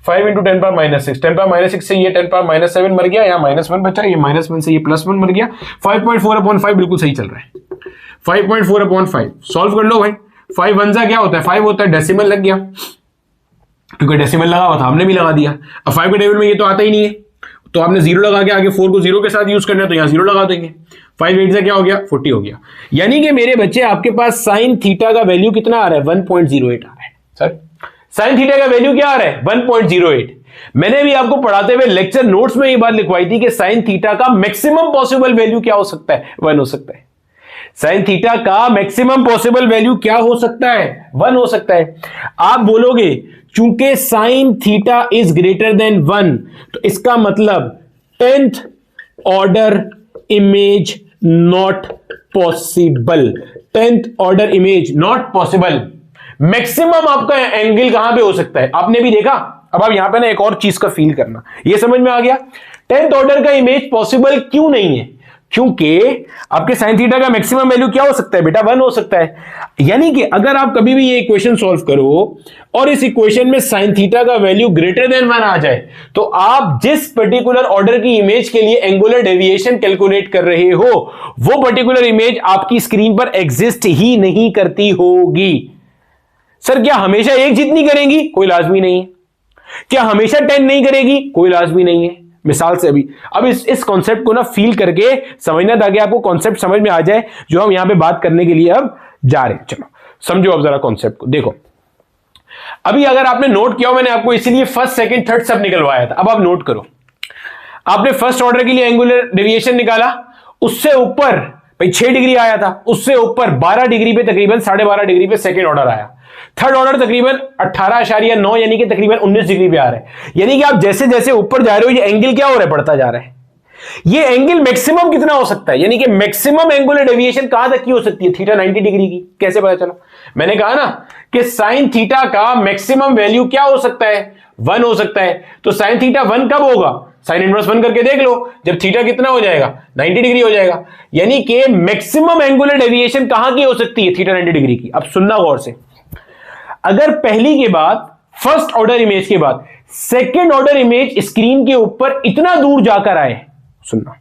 5 into 10 power minus 6, 10 power minus 6 से ये 10 पावर माइनस 7 मर गया, यहाँ -1 बचा, ये -1 से ये +1 मर गया। 5.4 अपॉन 5 बिल्कुल सही चल रहा है, 5.4 अपॉन 5 सॉल्व कर लो भाई। 5 1 क्या होता है, 5 होता है, डेसिमल लग गया, क्योंकि डेसिमल लगा हुआ था हमने भी लगा दिया। अब 5 के टेबल में ये तो आता ही नहीं है, तो आपने 0 लगा के आगे 4 को 0 के साथ यूज करना है, तो यहां 0 लगा देंगे। 5 8 से क्या हो गया 40 हो गया, यानी कि मेरे बच्चे आपके पास साइन थीटा का वैल्यू कितना आ रहा है 1.08 आ रहा है। सर साइन थीटा का वैल्यू क्या आ रहा है 1.08। मैंने भी आपको पढ़ाते हुए लेक्चर नोट्स में ये बात लिखवाई थी कि साइन थीटा का मैक्सिमम पॉसिबल वैल्यू क्या हो सकता है, 1 हो सकता है। साइन थीटा का मैक्सिमम पॉसिबल वैल्यू क्या हो सकता है, 1 हो सकता है। आप बोलोगे चूंकि sign theta is greater than 1, तो इसका मतलब 10th order image not possible, 10th order image not possible. Maximum आपका एंगल कहां पे हो सकता है, आपने भी देखा। अब आप यहां पे ना एक और चीज का फील करना, ये समझ में आ गया 10th ऑर्डर का इमेज पॉसिबल क्यों नहीं है, क्योंकि आपके साइन थीटा का मैक्सिमम वैल्यू क्या हो सकता है बेटा 1 हो सकता है। यानी कि अगर आप कभी भी ये इक्वेशन सॉल्व करो और इस इक्वेशन में साइन थीटा का वैल्यू ग्रेटर देन 1 आ जाए, तो आप जिस पर्टिकुलर ऑर्डर की इमेज के लिए एंगुलर डेविएशन कैलकुलेट कर रहे हो वो पर्टिकुलर इमेज आपकी स्क्रीन पर एग्जिस्ट ही नहीं करती होगी। सर क्या हमेशा एक जितनी करेंगी, कोई लाजमी नहीं है। क्या हमेशा 10 नहीं करेगी, कोई लाजमी नहीं है। मिसाल से अभी अब इस कॉन्सेप्ट को ना फील करके समझना, ताकि आपको कॉन्सेप्ट समझ में आ जाए जो हम यहां पे बात करने के लिए अब जा रहे हैं। चलो समझो अब जरा कॉन्सेप्ट को। देखो अभी अगर आपने नोट किया हो, मैंने आपको इसीलिए फर्स्ट सेकंड थर्ड सब निकलवाया था। अब आप नोट करो, आपने फर्स्ट ऑर्डर के लिए एंगुलर डेविएशन निकाला, उससे ऊपर भाई 6 डिग्री आया था, उससे ऊपर 12 डिग्री पे तकरीबन 12.5 डिग्री पे सेकंड ऑर्डर आया, थर्ड ऑर्डर तकरीबन 18.9 यानी कि तकरीबन 19 डिग्री पे आ रहा है। यानी कि आप जैसे जैसे ऊपर जा रहे हो ये एंगल क्या हो रहा है, बढ़ता जा रहा है। ये एंगल मैक्सिमम कितना हो सकता है, यानी कि मैक्सिमम एंगुलर डेविएशन कहां तक की हो सकती है, थीटा 90 डिग्री की। कैसे पता चला, मैंने कहा ना कि साइन थीटा का मैक्सिमम वैल्यू क्या हो सकता है 1 हो सकता है। तो साइन थीटा 1 कब होगा, साइन इनवर्स 1 करके देख लो, जब थीटा कितना हो जाएगा 90 डिग्री हो जाएगा। यानी कि मैक्सिमम एंगुलर डेविएशन कहां की हो सकती है, थीटा 90 डिग्री की। अब सुनना गौर से, अगर पहली के बाद फर्स्ट ऑर्डर इमेज के बाद सेकंड ऑर्डर इमेज स्क्रीन के ऊपर इतना दूर जाकर आए, सुनना,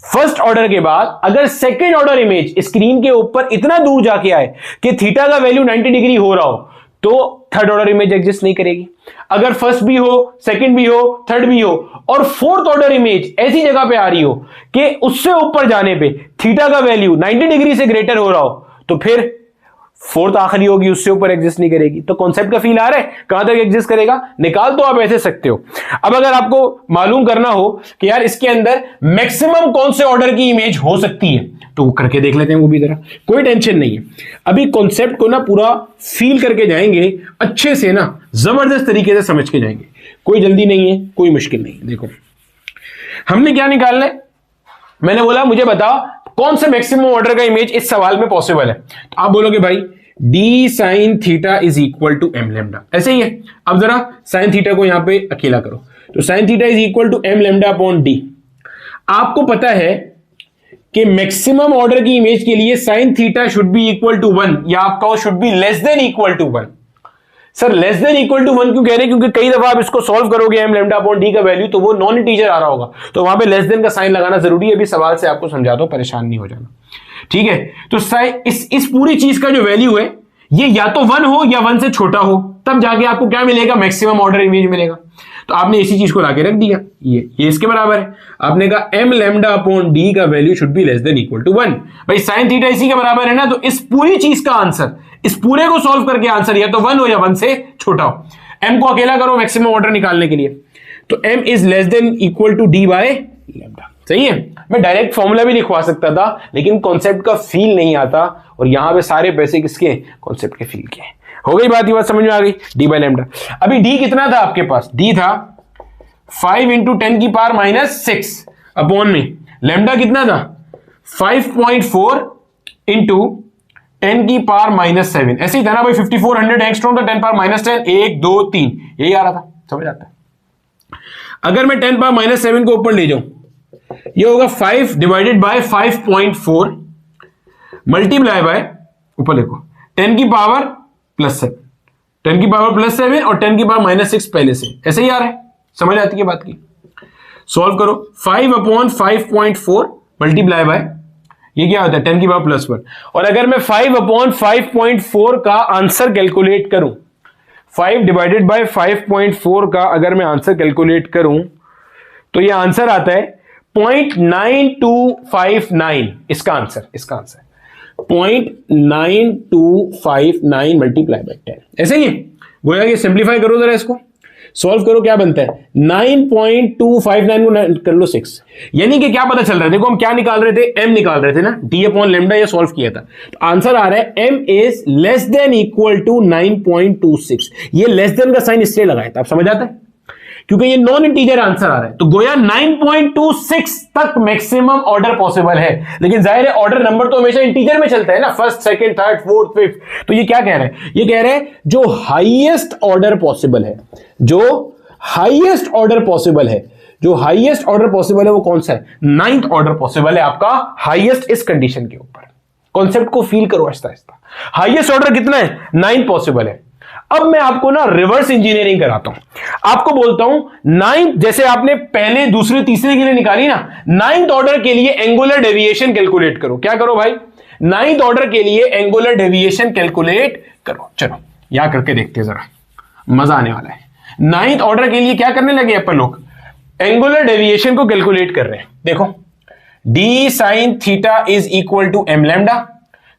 फर्स्ट ऑर्डर के बाद अगर सेकंड ऑर्डर इमेज स्क्रीन के ऊपर इतना दूर जाके आए कि थीटा का वैल्यू 90 डिग्री हो रहा हो, तो थर्ड ऑर्डर इमेज एग्जिस्ट नहीं करेगी। अगर फर्स्ट भी हो, सेकंड भी हो, थर्ड भी हो और फोर्थ ऑर्डर इमेज ऐसी जगह पे आ रही हो कि उससे ऊपर जाने पे थीटा का वैल्यू 90 डिग्री से ग्रेटर हो रहा हो, तो फिर फोर्थ आखिरी होगी, उससे ऊपर एग्जिस्ट नहीं करेगी। तो कॉन्सेप्ट का फील आ रहा है, कहां तक एग्जिस्ट करेगा, निकाल तो आप ऐसे सकते हो। अब अगर आपको मालूम करना हो कि यार इसके अंदर मैक्सिमम कौन से ऑर्डर की इमेज हो सकती है, तो वो करके देख लेते हैं, वो भी जरा, कोई टेंशन नहीं है। अभी कॉन्सेप्ट को ना पूरा फील करके जाएंगे, अच्छे से ना जबरदस्त तरीके से समझ के जाएंगे, कोई जल्दी नहीं है, कोई मुश्किल नहीं है। देखो हमने क्या निकालना है, मैंने बोला मुझे बताओ कौन सा मैक्सिमम ऑर्डर का इमेज इस सवाल में पॉसिबल है। तो आप बोलोगे भाई D sine theta is equal to M lambda, ऐसे ही है। अब जरा साइन थीटा को यहां पे अकेला करो, तो sine theta is equal to M lambda upon D. आपको पता है कि मैक्सिमम ऑर्डर की इमेज के लिए sine theta should be equal to 1 या आपका should be less than equal to 1। Sir less than equal to 1 क्यों कह रहे हैं, क्योंकि कई दफा आप इसको सॉल्व करोगे एम लेमडा अपॉन डी का वैल्यू तो वो नॉन इंटीजर आ रहा होगा, तो वहां पे लेस देन का साइन लगाना जरूरी है। अभी सवाल से आपको समझा दो, परेशान नहीं हो जाना, ठीक है। तो इस पूरी चीज का जो वैल्यू है ये या तो 1 हो या 1 से छोटा हो, तब जाके आपको क्या मिलेगा, मैक्सिमम ऑर्डर इमेज मिलेगा। तो आपने इसी चीज को लाके रख दिया, ये इसके बराबर है। आपने कहा एम लेमडा अपॉन डी का value should be less than equal to 1। भाई साइन थीटा इसी के बराबर है ना, तो इस पूरी चीज का आंसर, इस पूरे को सॉल्व करके आंसर या तो 1 हो या 1 से छोटा हो। एम को अकेला करो मैक्सिमम ऑर्डर निकालने के लिए, तो M is less than equal to D by lambda, सही है। मैं डायरेक्ट फॉर्मूला भी लिखवा सकता था, लेकिन कॉन्सेप्ट का फील नहीं आता, और यहां पे सारे पैसे किसके, कॉन्सेप्ट के फील के। हो गई बात, ये बात समझ में आ गई, डी बाय लेमडा। अभी डी कितना था आपके पास, डी था 5 इंटू 10 की पावर माइनस 6 अपॉन में लेमडा कितना था 5.4 इंटू 10 की पावर माइनस 7, ऐसे ही था ना भाई। 5400 एंगस्ट्रॉम था, 10 पावर माइनस 10, 1 2 3 यही आ रहा था, समझ आता है। अगर मैं 10 पावर माइनस 7 को ऊपर ले जाऊं, ये होगा 5 डिवाइडेड बाय 5.4 मल्टीप्लाई बाय, ऊपर देखो 10 की पावर प्लस 7, 10 की पावर प्लस 7 और 10 की पावर माइनस 6 पहले से, ऐसे ही आ रहा है, समझ आती है बात की। सॉल्व करो, 5 अपॉन 5.4 मल्टीप्लाई बाय, ये क्या होता है 10 की पावर प्लस 1। और अगर मैं 5 अपॉन 5.4 का आंसर कैलकुलेट करूं, 5 डिवाइडेड बाय 5.4 का अगर मैं आंसर कैलकुलेट करूं, तो ये आंसर आता है 0.9259, इसका आंसर 0.9259 मल्टीप्लाई बाय 10, ऐसे ही गोया कि सिंप्लीफाई करो जरा, इसको सॉल्व करो, क्या बनता है 9.259 को कर लो 6, यानी कि क्या पता चल रहा है, देखो हम क्या निकाल रहे थे, एम निकाल रहे थे ना, डी अपॉन लेमडा ये सॉल्व किया था, तो आंसर आ रहा है M is less than equal to 9.26। ये लेस देन का साइन इसलिए लगाया था, आप समझ आता है, क्योंकि ये नॉन इंटीजर आंसर आ रहा है, तो गोया 9.26 तक मैक्सिमम ऑर्डर पॉसिबल है। लेकिन जाहिर है ऑर्डर नंबर तो हमेशा इंटीजर में चलता है ना, first second third fourth fifth, तो ये क्या कह रहे हैं, ये कह रहे हैं जो हाईएस्ट ऑर्डर पॉसिबल है, जो हाईएस्ट ऑर्डर पॉसिबल है, जो हाईएस्ट ऑर्डर पॉसिबल है वो कौन सा है, 9th ऑर्डर पॉसिबल है आपका, हाईएस्ट इस कंडीशन के ऊपर। कॉन्सेप्ट को फील करो आहिस्ता आहिस्ता, हाईएस्ट ऑर्डर कितना है, 9 पॉसिबल है। अब मैं आपको ना रिवर्स इंजीनियरिंग कराता हूं, आपको बोलता हूं 9th, जैसे आपने पहले दूसरे तीसरे के लिए निकाली ना, 9th ऑर्डर के लिए एंगुलर डेविएशन कैलकुलेट करो। क्या करो भाई, 9th ऑर्डर के लिए एंगुलर डेविएशन कैलकुलेट करो। चलो यहां करके देखते हैं, जरा मजा आने वाला है। 9th ऑर्डर के लिए क्या करने लगे अपन लोग, एंगुलर डेविएशन को कैलकुलेट कर रहे हैं। देखो D sine theta is equal to M lambda,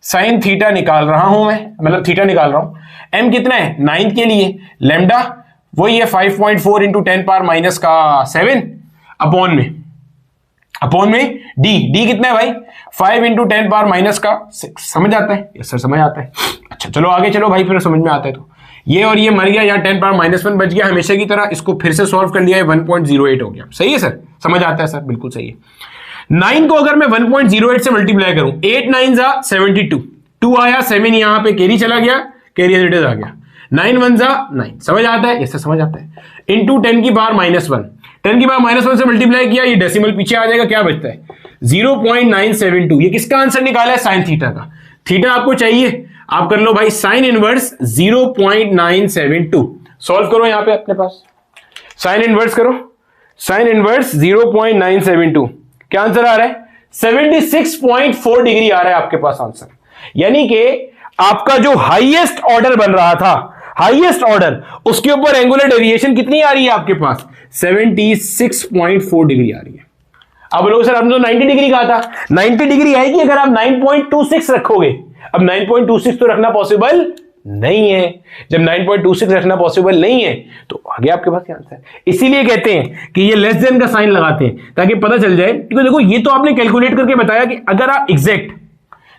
sine theta निकाल रहा हूं मैं, मतलब थीटा निकाल रहा हूं, एम कितना है 9th के लिए, लेमडा वही है 5.4 इंटू 10 पावर माइनस का 7 अपॉन में डी कितना है भाई 5 इंटू 10 पावर माइनस का 6, समझ आता है, यस सर समझ आता है। अच्छा चलो आगे चलो भाई, फिर समझ में आता है। तो ये और ये मर गया, यहाँ 10 पावर माइनस 1 बच गया, हमेशा की तरह इसको फिर से सॉल्व कर लिया है, 1.08 हो गया। सही है सर, समझ आता है सर, बिल्कुल सही है। 9 को अगर मैं 1.08 से मल्टीप्लाई करूं, 8 9 जा 72, 2 आया 7 यहां पे कैरी चला गया, कैरी एज इट इज आ गया, 9 1 जा 9, समझ आता है, यस समझ आता है। इंटू 10 की पावर माइनस 1, 10 की पावर माइनस 1 से मल्टीप्लाई किया, ये डेसिमल पीछे आ जाएगा, क्या बचता है 0.972। ये किसका आंसर निकाला है, साइन थीटा का। थीटा आपको चाहिए, आप कर लो भाई साइन इनवर्स 0.972, सॉल्व करो यहां पे अपने पास, साइन इनवर्स करो, साइन इनवर्स 0.972, क्या आंसर आ रहा है 76.4 डिग्री आ रहा है आपके पास आंसर। यानी कि आपका जो हाईएस्ट ऑर्डर बन रहा था, हाईएस्ट ऑर्डर, उसके ऊपर एंगुलर डेविएशन कितनी आ रही है आपके पास 76.4 डिग्री आ रही है। अब लोग सर हमने तो 90 डिग्री कहा था, 90 डिग्री आएगी अगर आप 9.26 रखोगे। अब 9.26 तो रखना पॉसिबल नहीं है, जब 9.26 रखना पॉसिबल नहीं है तो आगे आपके पास क्या आंसर है। इसीलिए कहते हैं कि ये लेस देन का साइन लगाते हैं ताकि पता चल जाए, क्योंकि देखो ये तो आपने कैलकुलेट करके बताया कि अगर आप एग्जैक्ट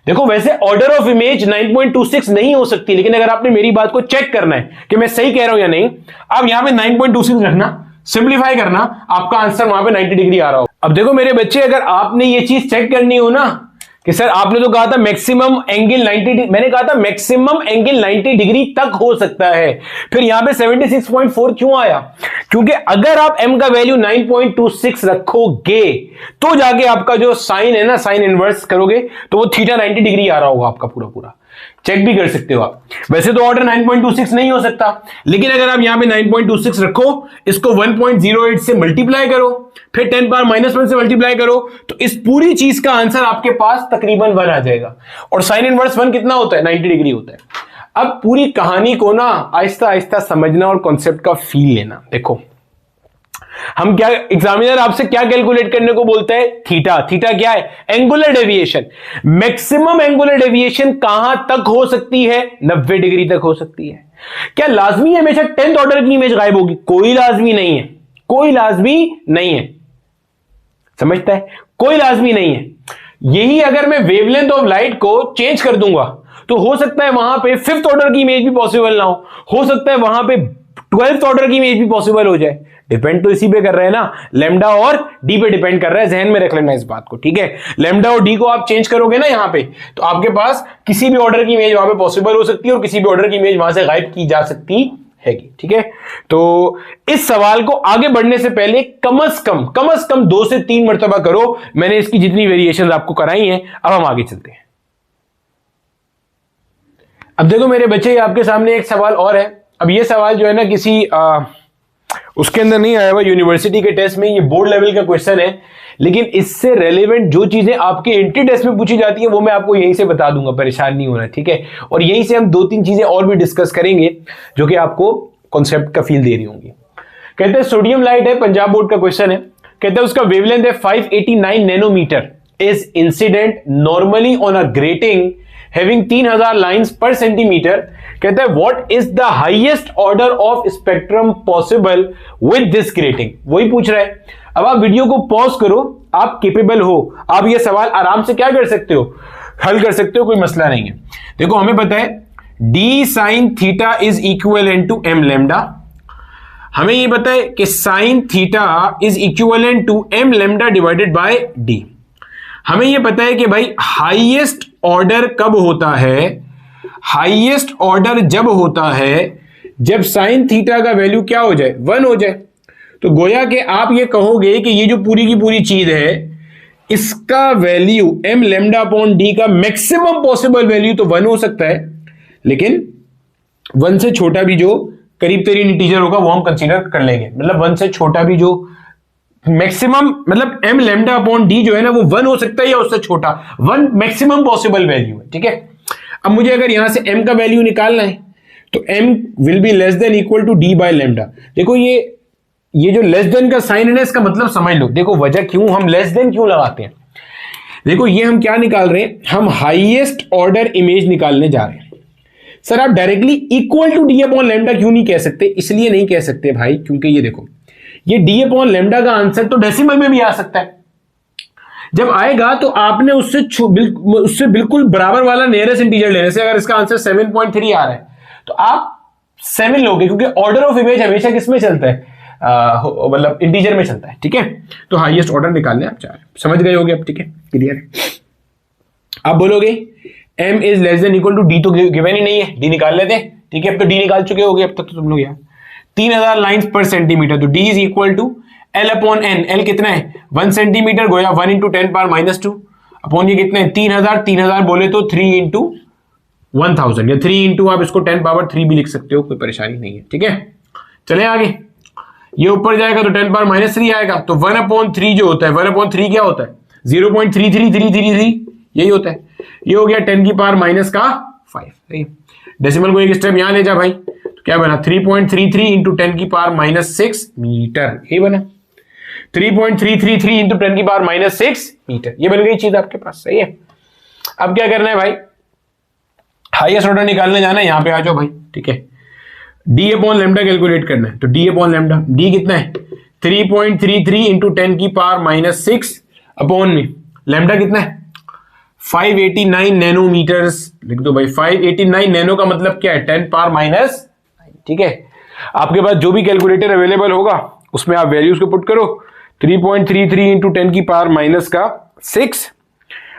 देखो, वैसे ऑर्डर ऑफ इमेज 9.26 नहीं हो सकती, लेकिन अगर आपने मेरी बात को चेक करना है कि मैं सही कह रहा हूं या नहीं, आप यहां पे 9.26 रखना, सिंप्लीफाई करना, आपका आंसर वहां पे 90 डिग्री आ रहा हो। अब देखो मेरे बच्चे, अगर आपने ये चीज चेक करनी हो ना कि सर आपने तो कहा था मैक्सिमम एंगल 90, मैंने कहा था मैक्सिमम एंगल 90 डिग्री तक हो सकता है, फिर यहां पे 76.4 क्यों आया? क्योंकि अगर आप m का वैल्यू 9.26 रखोगे तो जाके आपका जो साइन है ना, साइन इनवर्स करोगे तो वो थीटा 90 डिग्री आ रहा होगा आपका पूरा पूरा। चेक भी कर सकते हो आप। वैसे तो ऑर्डर 9.26 नहीं हो सकता, लेकिन अगर आप यहां पे 9.26 रखो, इसको 1.08 से मल्टीप्लाई करो, फिर 10 पावर -1 से मल्टीप्लाई करो, तो इस पूरी चीज का आंसर आपके पास तकरीबन 1 आ जाएगा। और साइन इनवर्स 1 कितना होता है? 90 डिग्री होता है। अब पूरी कहानी को ना आहिस्ता आहिस्ता समझना और कॉन्सेप्ट का फील लेना। देखो हम क्या, एग्जामिनर आपसे क्या कैलकुलेट करने को बोलता है? थीटा। थीटा क्या है? Angular deviation. Maximum angular deviation कहां तक हो सकती है? 90 डिग्री तक हो सकती है। क्या लाजमी है हमेशा 10th ऑर्डर की इमेज गायब होगी? कोई लाजमी नहीं है, कोई लाजमी नहीं है। समझता है? कोई लाजमी नहीं है। यही अगर मैं वेवलेंथ ऑफ लाइट को चेंज कर दूंगा तो हो सकता है वहां पे 5th ऑर्डर की इमेज भी पॉसिबल ना हो सकता है वहां पे 12th ऑर्डर की इमेज भी पॉसिबल हो जाए। डिपेंड तो इसी पे कर रहे हैं ना, लैम्डा और डी पे डिपेंड कर रहा है। जहन में रख लेना इस बात को, ठीक है? लैम्डा और डी को आप चेंज करोगे ना यहां पे, तो आपके पास किसी भी ऑर्डर की इमेज वहां पे पॉसिबल हो सकती है और किसी भी ऑर्डर की इमेज वहां से गायब की जा सकती है, ठीक है? तो इस सवाल को आगे बढ़ने से पहले कम से कम 2 से 3 मरतबा करो। मैंने इसकी जितनी वेरिएशन आपको कराई हैं, अब हम आगे चलते हैं। अब देखो मेरे बच्चे, आपके सामने एक सवाल और है। अब ये सवाल जो है ना किसी उसके अंदर नहीं आया हुआ, यूनिवर्सिटी के टेस्ट में, ये बोर्ड लेवल का क्वेश्चन है, लेकिन इससे रेलेवेंट जो चीजें आपके एंट्री टेस्ट में पूछी जाती है वो मैं आपको यहीं से बता दूंगा, परेशान नहीं होना, ठीक है? और यहीं से हम 2-3 चीजें और भी डिस्कस करेंगे जो कि आपको कॉन्सेप्ट का फील दे रही होंगी। कहते हैं सोडियम लाइट है, पंजाब बोर्ड का क्वेश्चन है। कहते हैं उसका वेवलेंथ है 589 nanometre, is incident normally on a grating having 3000 lines per centimetre. कहता है what is the highest order of spectrum possible with this grating. वही पूछ रहा है। अब आप वीडियो को पॉज करो, आप केपेबल हो, आप ये सवाल आराम से क्या कर सकते हो, हल कर सकते हो, कोई मसला नहीं है। देखो हमें पता है D sine theta is equivalent to M lambda. हमें ये पता है कि sine theta is equivalent to M lambda divided by D. हमें ये पता है कि भाई हाईएस्ट ऑर्डर कब होता है? हाईएस्ट ऑर्डर जब होता है जब साइन थीटा का वैल्यू क्या हो जाए? 1 हो जाए। तो गोया कि आप ये कहोगे कि ये जो पूरी की पूरी चीज है इसका value M lambda upon D का मैक्सिमम पॉसिबल वैल्यू तो 1 हो सकता है, लेकिन 1 से छोटा भी जो करीब तरीन इंटीजर होगा वो हम कंसीडर कर लेंगे। मतलब 1 से छोटा भी जो मैक्सिमम, मतलब एम लैम्डा अपॉन डी जो है ना वो 1 हो सकता है या उससे छोटा, 1 मैक्सिमम पॉसिबल वैल्यू है, ठीक है? अब मुझे अगर यहां से m का वैल्यू निकालना है तो m will be less than equal to d by lambda. देखो ये जो लेस देन का साइन है ना, इसका मतलब समझ लो। देखो वजह क्यों हम लेस देन क्यों लगाते हैं। देखो ये हम क्या निकाल रहे हैं, हम हाईएस्ट ऑर्डर इमेज निकालने जा रहे हैं। सर आप directly equal to D upon lambda क्यों नहीं कह सकते? इसलिए नहीं कह सकते भाई, क्योंकि ये देखो ये डी अपॉन लैम्डा का आंसर तो डेसिमल में भी आ सकता है। जब आएगा तो आपने उससे बिल्कुल बराबर वाला नियरेस्ट इंटीजर लेने से, अगर इसका आंसर 7.3 आ रहा है तो आप 7 लोगे, क्योंकि ऑर्डर ऑफ इमेज हमेशा किसमें चलता है, मतलब इंटीजर में चलता है, ठीक है? तो हाईएस्ट ऑर्डर निकालने आप चाह रहे हैं, समझ गए होगे अब, ठीक है? क्लियर है? आप बोलोगे m is less than equal to D, तो गिवन ही नहीं है, डी निकाल लेते हैं, ठीक है? अब तो डी निकाल चुके होगे अब तक तो तुम लोग यार। 3000 लाइंस पर सेंटीमीटर, तो d is equal to L upon n। L कितना है? 1 सेंटीमीटर, गोया 1 इंटू 10 पावर -2 अपॉन ये कितना है? 3000 बोले तो 3 इंटू 1000 या 3 इंटू आप इसको 10 पावर 3 भी लिख सकते हो, कोई परेशानी नहीं है, ठीक है? चले आगे। ये ऊपर जाएगा तो 10 पावर -3 आएगा, तो 1 अपॉन 3 जो होता है, 1 अपॉन 3 क्या होता है? 0.33333 यही होता है। ये हो गया 10 की पावर -5। डेसिमल को एक स्टेप यहां ले जा भाई, तो क्या बना? 3.33 इंटू 10 की पावर -6 मीटर, ये बना 3.333 इंटू 10 की पावर -6 मीटर। ये बन गई चीज आपके पास, सही है? अब क्या करना है भाई? हाईएस्ट ऑर्डर निकालने जाना है, यहां पे आ जाओ भाई, ठीक है? डी अपॉन लैम्डा कैलकुलेट करना है, तो डी अपॉन लैम्डा, डी कितना है? 3.33 इंटू 10 की पावर -6 अपॉन में लैम्डा कितना है? 589 नैनोमीटर्स लिख दो भाई। 589 नैनो का मतलब क्या है? 10 पावर -9, ठीक है? आपके पास जो भी कैलकुलेटर अवेलेबल होगा उसमें आप वैल्यूज को पुट करो, 3.33 इंटू 10 की पावर माइनस का 6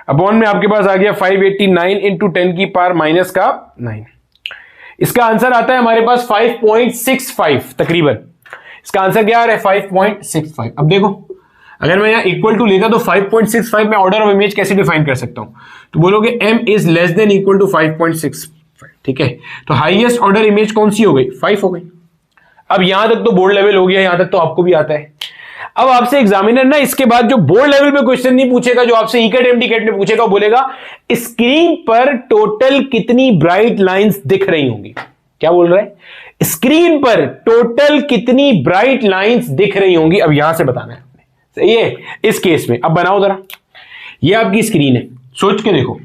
अपॉन में आपके पास आ गया 589 इंटू 10 की पावर माइनस का 9। इसका आंसर आता है हमारे पास 5.65 तकरीबन। इसका आंसर क्या आ रहा है 5.65। अब देखो अगर मैं यहां इक्वल टू लेता तो 5.65 में ऑर्डर ऑफ इमेज कैसे डिफाइन कर सकता हूं, तो बोलोगे m is less than equal to 5.65, ठीक है। तो हाईएस्ट ऑर्डर इमेज कौन सी हो गई, 5 हो गई। अब यहां तक तो बोर्ड लेवल हो गया, यहां तक तो आपको भी आता है। अब आपसे एग्जामिनर ना इसके बाद जो बोर्ड लेवल पे क्वेश्चन नहीं पूछेगा, जो आपसे ईकेट एमडीकेट में पूछेगा, बोलेगा स्क्रीन पर टोटल कितनी ब्राइट लाइंस दिख रही होंगी। क्या बोल रहा है, स्क्रीन पर टोटल कितनी ब्राइट लाइंस दिख रही होंगी। अब यहां से बताना है, सही है। इस केस में अब बनाओ जरा, ये आपकी स्क्रीन है, सोच के देखो,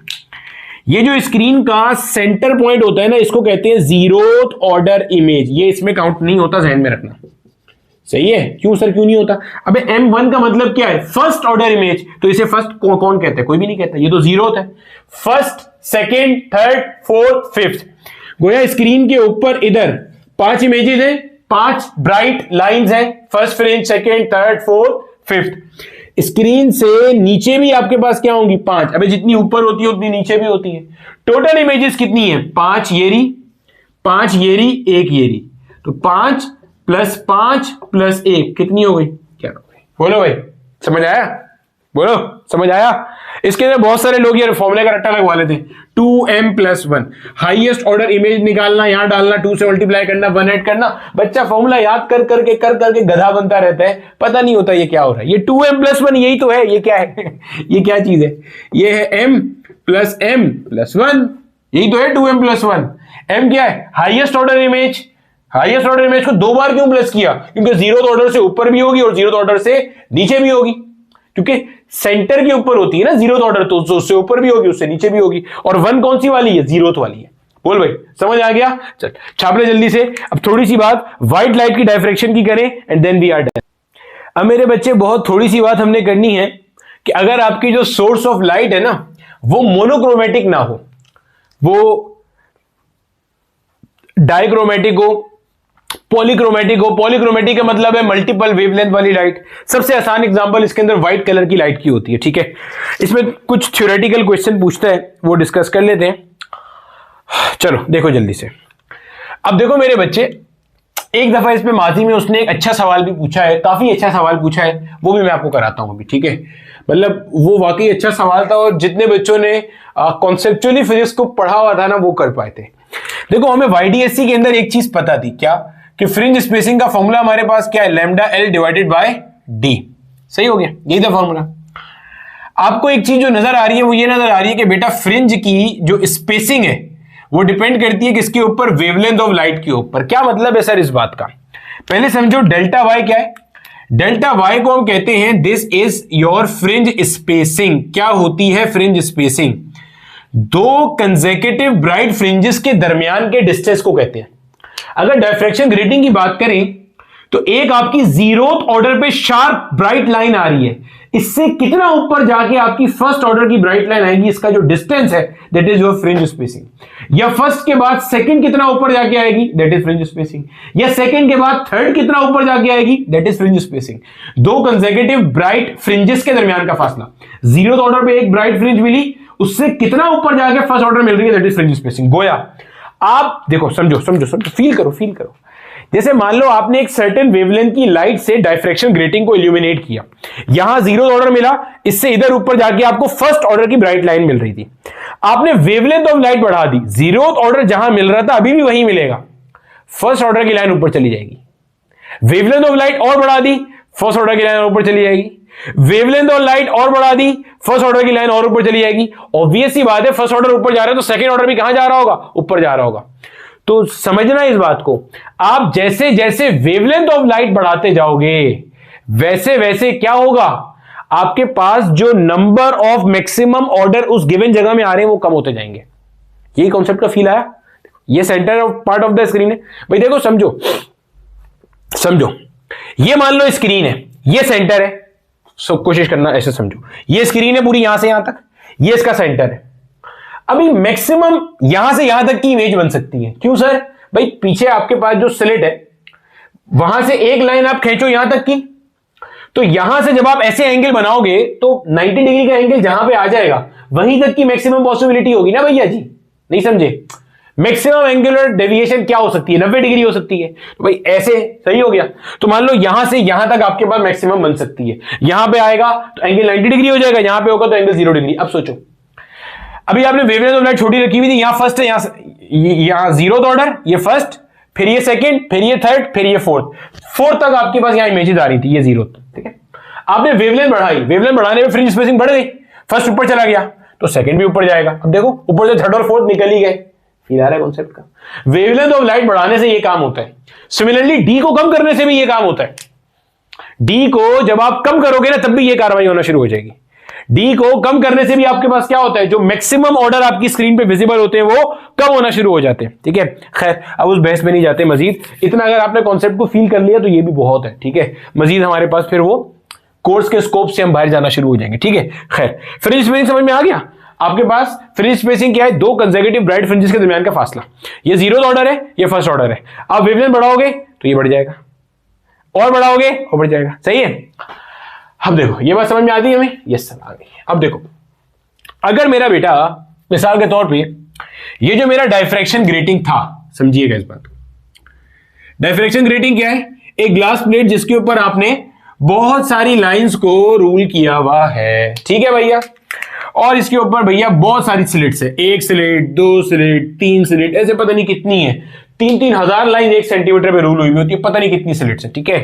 ये जो स्क्रीन का सेंटर पॉइंट होता है ना, इसको कहते हैं जीरोथ ऑर्डर इमेज। ये इसमें काउंट नहीं होता, ध्यान में रखना, सही है। क्यों सर, क्यों नहीं होता? अबे M1 का मतलब क्या है, फर्स्ट ऑर्डर इमेज। तो इसे फर्स्ट कौन कहता है, कोई भी नहीं कहता, ये तो जीरोथ है। First, second, third, fourth, fifth. गोया स्क्रीन के ऊपर इधर 5 इमेजेस है, 5 ब्राइट लाइंस है, first French, second, third, fourth, fifth. Screen से नीचे भी आपके पास क्या होंगी, 5। अबे जितनी ऊपर होती है उतनी नीचे भी होती है। टोटल इमेजेस कितनी है, 5 येरी, 5 येरी, 1 येरी। तो 5 प्लस 5 प्लस 1 कितनी हो गई, क्या हो गई? बोलो भाई, समझ आया? बोलो, समझ आया? इसके अंदर बहुत सारे लोग ये फॉर्मूले का रट्टा लगवा लेते हैं। 2m+1 हाईएस्ट ऑर्डर इमेज निकालना, यहां डालना, 2 से मल्टीप्लाई करना, 1 ऐड करना। बच्चा फॉर्मूला याद कर करके गधा बनता रहता है, पता नहीं होता ये क्या हो रहा है। ये 2m+1 यही तो है, ये क्या है ये क्या चीज है, ये है m+m+1, यही तो है 2m+1। m क्या है, highest order image. Highest order image को 2 बार क्यों प्लस किया, क्योंकि जीरोथ ऑर्डर से ऊपर भी होगी और जीरोथ ऑर्डर से नीचे भी होगी, क्योंकि सेंटर के ऊपर होती है ना जीरोथ ऑर्डर, तो उससे ऊपर भी होगी, उससे नीचे भी होगी। और 1 कौन सी वाली है, जीरोथ वाली है। बोल भाई, समझ आ गया? चल छाप ले जल्दी से। अब थोड़ी सी बात व्हाइट लाइट की डायफ्रैक्शन की करें and then we are done. अब मेरे बच्चे बहुत थोड़ी सी बात हमने करनी है कि अगर आपकी जो सोर्स ऑफ लाइट है ना वो मोनोक्रोमेटिक ना हो, वो डाइक्रोमेटिक हो, पॉलीक्रोमेटिक हो। पॉलीक्रोमेटिक का मतलब है मल्टीपल वेवलेंथ वाली लाइट। सबसे आसान एग्जांपल इसके अंदर व्हाइट कलर की लाइट की होती है, ठीक है। इसमें कुछ थ्योरेटिकल क्वेश्चन पूछता है, वो डिस्कस कर लेते हैं। चलो देखो जल्दी से। अब देखो मेरे बच्चे, एक दफा इसमें माजी में उसने एक अच्छा सवाल भी पूछा है, काफी अच्छा सवाल पूछा है, वो भी मैं आपको कराता हूं अभी, ठीक है। मतलब वो वाकई अच्छा सवाल था और जितने बच्चों ने कॉन्सेप्चुअली फिजिक्स को पढ़ा हुआ था ना वो कर पाए थे। देखो हमें YDSC के अंदर एक चीज पता थी, क्या, कि फ्रिंज स्पेसिंग का फॉर्मूला हमारे पास क्या है, lambda L divided by D। सही हो गया, यही था फॉर्मूला। आपको एक चीज जो नजर आ रही है वो ये नजर आ रही है कि बेटा फ्रिंज की जो स्पेसिंग है वो डिपेंड करती है किसके ऊपर, वेवलेंथ ऑफ लाइट के ऊपर। क्या मतलब है सर इस बात का, पहले समझो डेल्टा Y क्या है। डेल्टा Y को हम कहते हैं this is your fringe spacing. क्या होती है fringe spacing, 2 consecutive bright fringes के दरमियान के डिस्टेंस को कहते हैं। अगर डायफ्रैक्शन ग्रेटिंग की बात करें तो एक आपकी जीरोथ ऑर्डर पे शार्प ब्राइट लाइन आ रही है, इससे कितना ऊपर जाके आपकी फर्स्ट ऑर्डर की ब्राइट लाइन आएगी, इसका जो डिस्टेंस है that is your fringe spacing. या फर्स्ट के बाद सेकंड कितना ऊपर जाके आएगी, दैट इज फ्रिंज स्पेसिंग। या सेकंड के बाद थर्ड कितना ऊपर जाके आएगी, that is fringe spacing. 2 consecutive bright fringes के दरमियान का फासला, जीरोथ ऑर्डर पे एक ब्राइट फ्रिंज मिली, उससे कितना ऊपर जाके फर्स्ट ऑर्डर मिल रही है, दैट इज फ्रिंज स्पेसिंग। गोया आप देखो, समझो, फील करो। जैसे मान लो आपने एक सर्टेन वेवलेंथ की लाइट से डायफ्रैक्शन ग्रेटिंग को इल्यूमिनेट किया, यहां जीरोथ ऑर्डर मिला, इससे इधर ऊपर जाके आपको फर्स्ट ऑर्डर की ब्राइट लाइन मिल रही थी। आपने वेवलेंथ ऑफ लाइट बढ़ा दी, जीरोथ ऑर्डर जहां मिल रहा था अभी भी वहीं मिलेगा, फर्स्ट ऑर्डर की लाइन ऊपर चली जाएगी। वेवलेंथ ऑफ लाइट और बढ़ा दी, फर्स्ट ऑर्डर की लाइन ऊपर चली जाएगी। वेवलेंथ ऑफ लाइट और बढ़ा दी, फर्स्ट ऑर्डर की लाइन और ऊपर चली जाएगी। ऑब्वियस सी बात है, फर्स्ट ऑर्डर ऊपर जा रहा है तो सेकंड ऑर्डर भी कहां जा रहा होगा, ऊपर जा रहा होगा। तो समझना इस बात को, आप जैसे जैसे वेवलेंथ ऑफ लाइट बढ़ाते जाओगे वैसे वैसे क्या होगा, आपके पास जो नंबर ऑफ मैक्सिमम ऑर्डर उस गिवन जगह में आ रहे हैं वो कम होते जाएंगे। यही कॉन्सेप्ट का फील आया? ये centre of part of the screen है भाई। देखो समझो, ये मान लो स्क्रीन है, ये सेंटर है, सो कोशिश करना ऐसे समझो, ये स्क्रीन है पूरी यहां से यहां तक, ये इसका सेंटर है। अभी मैक्सिमम यहां से यहां तक की इमेज बन सकती है। क्यों सर? भाई पीछे आपके पास जो स्लिट है वहां से एक लाइन आप खींचो यहां तक की, तो यहां से जब आप ऐसे एंगल बनाओगे तो 90 डिग्री का एंगल जहां पे आ जाएगा वहीं तक की मैक्सिमम पॉसिबिलिटी होगी ना भैया जी, नहीं समझे? मैक्सिमम एंगुलर डेविएशन क्या हो सकती है? 90 डिग्री हो सकती है। तो भाई ऐसे सही हो गया, तो मान लो यहां से यहां तक आपके पास मैक्सिमम बन सकती है। यहां पे आएगा तो एंगल 90 डिग्री हो जाएगा, यहां पे होगा तो एंगल 0 डिग्री। अब सोचो, अभी आपने वेवलेंथ ऑफ लाइट छोटी रखी हुई थी, यहां फर्स्ट है, यहां जीरोथ ऑर्डर, ये फर्स्ट, फिर ये सेकंड, फिर ये थर्ड, फिर ये फोर्थ तक आपके पास यहां इमेजेस आ रही थी, ये जीरो। ठीक है, आपने वेवलेंथ बढ़ाई, वेवलेंथ बढ़ाने में फ्रिंज स्पेसिंग बढ़ गई, फर्स्ट ऊपर चला गया तो सेकंड भी ऊपर जाएगा। अब देखो ऊपर से थर्ड और फोर्थ निकल ही गए। फील आ रहा है कॉन्सेप्ट का? वेवलेंथ ऑफ लाइट बढ़ाने से ये काम होता है। सिमिलरली डी को कम करने से भी ये काम होता है। डी को जब आप कम करोगे ना तब भी ये कार्रवाई होना शुरू हो जाएगी। डी को कम करने से भी आपके पास क्या होता है, जो मैक्सिमम ऑर्डर आपकी स्क्रीन पे विजिबल होते हैं वो कम होना शुरू हो जाते हैं। ठीक है, खैर अब उस बहस में नहीं जाते मजीद, इतना अगर आपने कॉन्सेप्ट को फील कर लिया तो ये भी बहुत है। ठीक है, मजीद हमारे पास फिर वो कोर्स के स्कोप से हम बाहर जाना शुरू हो जाएंगे। ठीक है, खैर फ्रिंज स्पेसिंग समझ में आ गया आपके पास? फ्रिंज स्पेसिंग क्या है? दो कंसेक्यूटिव ब्राइट फ्रिंजेस के दरमियान का फासला। ये जीरोथ ऑर्डर है, ये फर्स्ट ऑर्डर है। आप वेवलेंथ बढ़ाओगे तो ये बढ़ जाएगा, और बढ़ाओगे और बढ़ जाएगा। सही है? अब देखो ये बात समझ में आती है हमें? यस सर, आ गई। अब देखो, अगर मेरा बेटा मिसाल के तौर पे ये जो मेरा डायफ्रैक्शन ग्रेटिंग था, समझिएगा इस बात को। डायफ्रैक्शन ग्रेटिंग क्या है? एक ग्लास प्लेट जिसके ऊपर आपने बहुत सारी लाइंस को रूल किया हुआ है। ठीक है भैया, और इसके ऊपर भैया बहुत सारी स्लिट्स है, एक स्लिट, दो स्लिट, तीन स्लिट, ऐसे पता नहीं कितनी है, 3-3 हजार लाइन 1 सेंटीमीटर पे रूल हुई होती है, पता नहीं कितनी स्लिट्स है। ठीक है,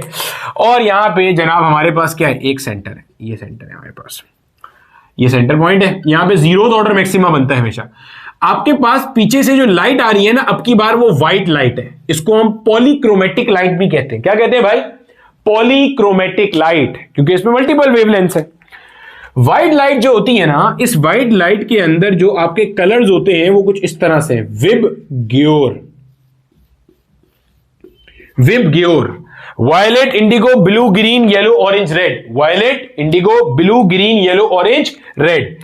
और यहां पे जनाब हमारे पास क्या है? एक सेंटर है, ये सेंटर है हमारे पास, ये सेंटर पॉइंट है। यहां पे जीरोथ ऑर्डर मैक्सिमा बनता है हमेशा। आपके पास पीछे से जो लाइट आ रही है ना, अब की बार वो व्हाइट लाइट है, इसको हम पॉलीक्रोमेटिक लाइट भी कहते हैं। क्या कहते हैं भाई? पॉलीक्रोमेटिक लाइट, क्योंकि इसमें मल्टीपल वेवलेंथ्स है। व्हाइट लाइट जो होती है ना, इस व्हाइट लाइट के अंदर जो आपके कलर्स होते हैं वो कुछ इस तरह से, VIBGYOR, violet, indigo, blue, green, yellow, orange, red. Violet, indigo, blue, green, yellow, orange, red.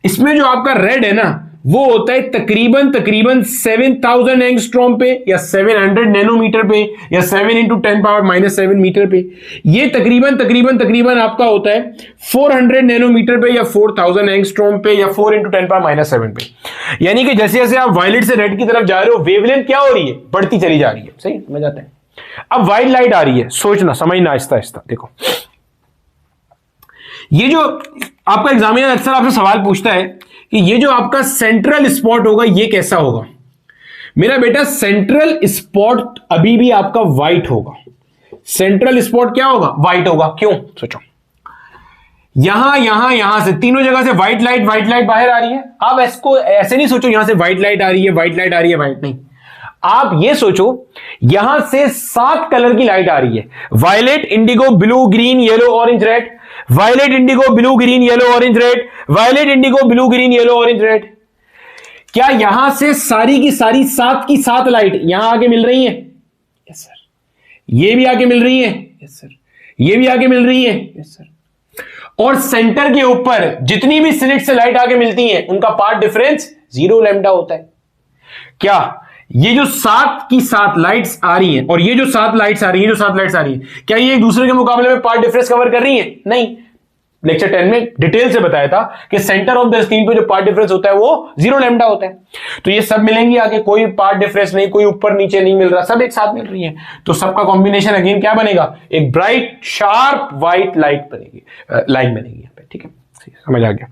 इसमें जो आपका रेड है ना, वो होता है तकरीबन 7000 एंगस्ट्रॉम पे, या 700 नैनोमीटर पे, या 7 × 10⁻⁻7 मीटर पे। ये तकरीबन आपका होता है 400 नैनोमीटर पे, या 4000 एंगस्ट्रॉम पे, या 4 × 10⁻⁷ पे। यानी कि जैसे जैसे आप वायलेट से रेड की तरफ जा रहे हो, वेवलेंथ क्या हो रही है? बढ़ती चली जा रही है। सही समझ आता है? अब व्हाइट लाइट आ रही है, सोचना, समझना आहिस्ता आहिस्ता। देखो, ये जो आपका एग्जामिनर अक्सर आपसे सवाल पूछता है कि ये जो आपका सेंट्रल स्पॉट होगा ये कैसा होगा? मेरा बेटा सेंट्रल स्पॉट अभी भी आपका व्हाइट होगा। सेंट्रल स्पॉट क्या होगा? व्हाइट होगा। क्यों? सोचो, यहां से तीनों जगह से व्हाइट लाइट बाहर आ रही है। आप इसको ऐसे नहीं सोचो यहां से व्हाइट लाइट आ रही है, व्हाइट नहीं, आप ये सोचो यहां से 7 कलर की लाइट आ रही है। Violet, indigo, blue, green, yellow, orange, red. Violet, indigo, blue, green, yellow, orange, red. Violet, indigo, blue, green, yellow, orange, red. क्या यहां से सारी की सारी 7 की 7 लाइट यहां आके मिल रही है? Yes sir. ये भी आके मिल रही है? Yes sir. ये भी आके मिल रही है? Yes sir. और सेंटर के ऊपर जितनी भी स्लिट से लाइट आके मिलती हैं उनका पार्ट डिफरेंस 0 लैम्डा होता है। क्या ये जो 7 की 7 लाइट्स आ रही हैं और ये जो 7 लाइट्स आ रही हैं, क्या ये एक दूसरे के मुकाबले में पार्ट डिफरेंस कवर कर रही हैं? नहीं। लेक्चर 10 में डिटेल से बताया था कि सेंटर ऑफ द स्क्रीन पे जो पार्ट डिफरेंस होता है वो 0 लैम्डा होता है। तो ये सब मिलेंगी आगे, कोई पार्ट डिफरेंस नहीं, कोई ऊपर नीचे नहीं मिल रहा, सब एक साथ मिल रही है। तो सबका कॉम्बिनेशन अगेन क्या बनेगा? एक ब्राइट शार्प व्हाइट लाइट बनेगी, लाइन बनेगी यहां पे। ठीक है, समझ आ गया?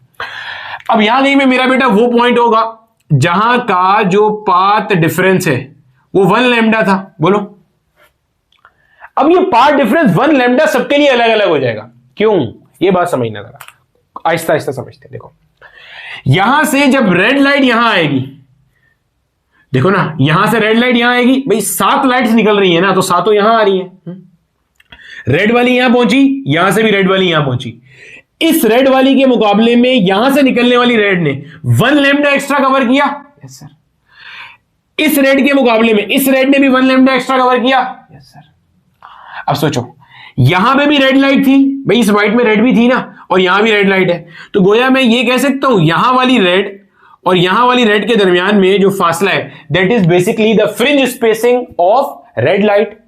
अब यहां नहीं में मेरा बेटा वो पॉइंट होगा जहां का जो पाथ डिफरेंस है वो 1 लैम्डा था। बोलो, अब ये पाथ डिफरेंस 1 लैम्डा सबके लिए अलग अलग हो जाएगा। क्यों? ये बात समझना जरा, आहिस्ता आहिस्ता समझते हैं। देखो, यहां से जब रेड लाइट यहां आएगी, देखो ना, यहां से रेड लाइट यहां आएगी, भाई 7 लाइट्स निकल रही है ना, तो 7 यहां आ रही है। रेड वाली यहां पहुंची, यहां से भी रेड वाली यहां पहुंची। इस रेड वाली के मुकाबले में यहां से निकलने वाली रेड ने 1 लैम्डा एक्स्ट्रा कवर किया। Yes sir. इस रेड के मुकाबले में इस रेड ने भी 1 लैम्डा एक्स्ट्रा कवर किया। Yes sir. अब सोचो, यहां पे भी रेड लाइट थी, भाई इस व्हाइट में रेड भी थी ना, और यहां भी रेड लाइट है, तो गोया मैं ये कह सकता हूं यहां वाली रेड और यहां वाली रेड के दरमियान में जो फासला है that is basically the fringe spacing of red light.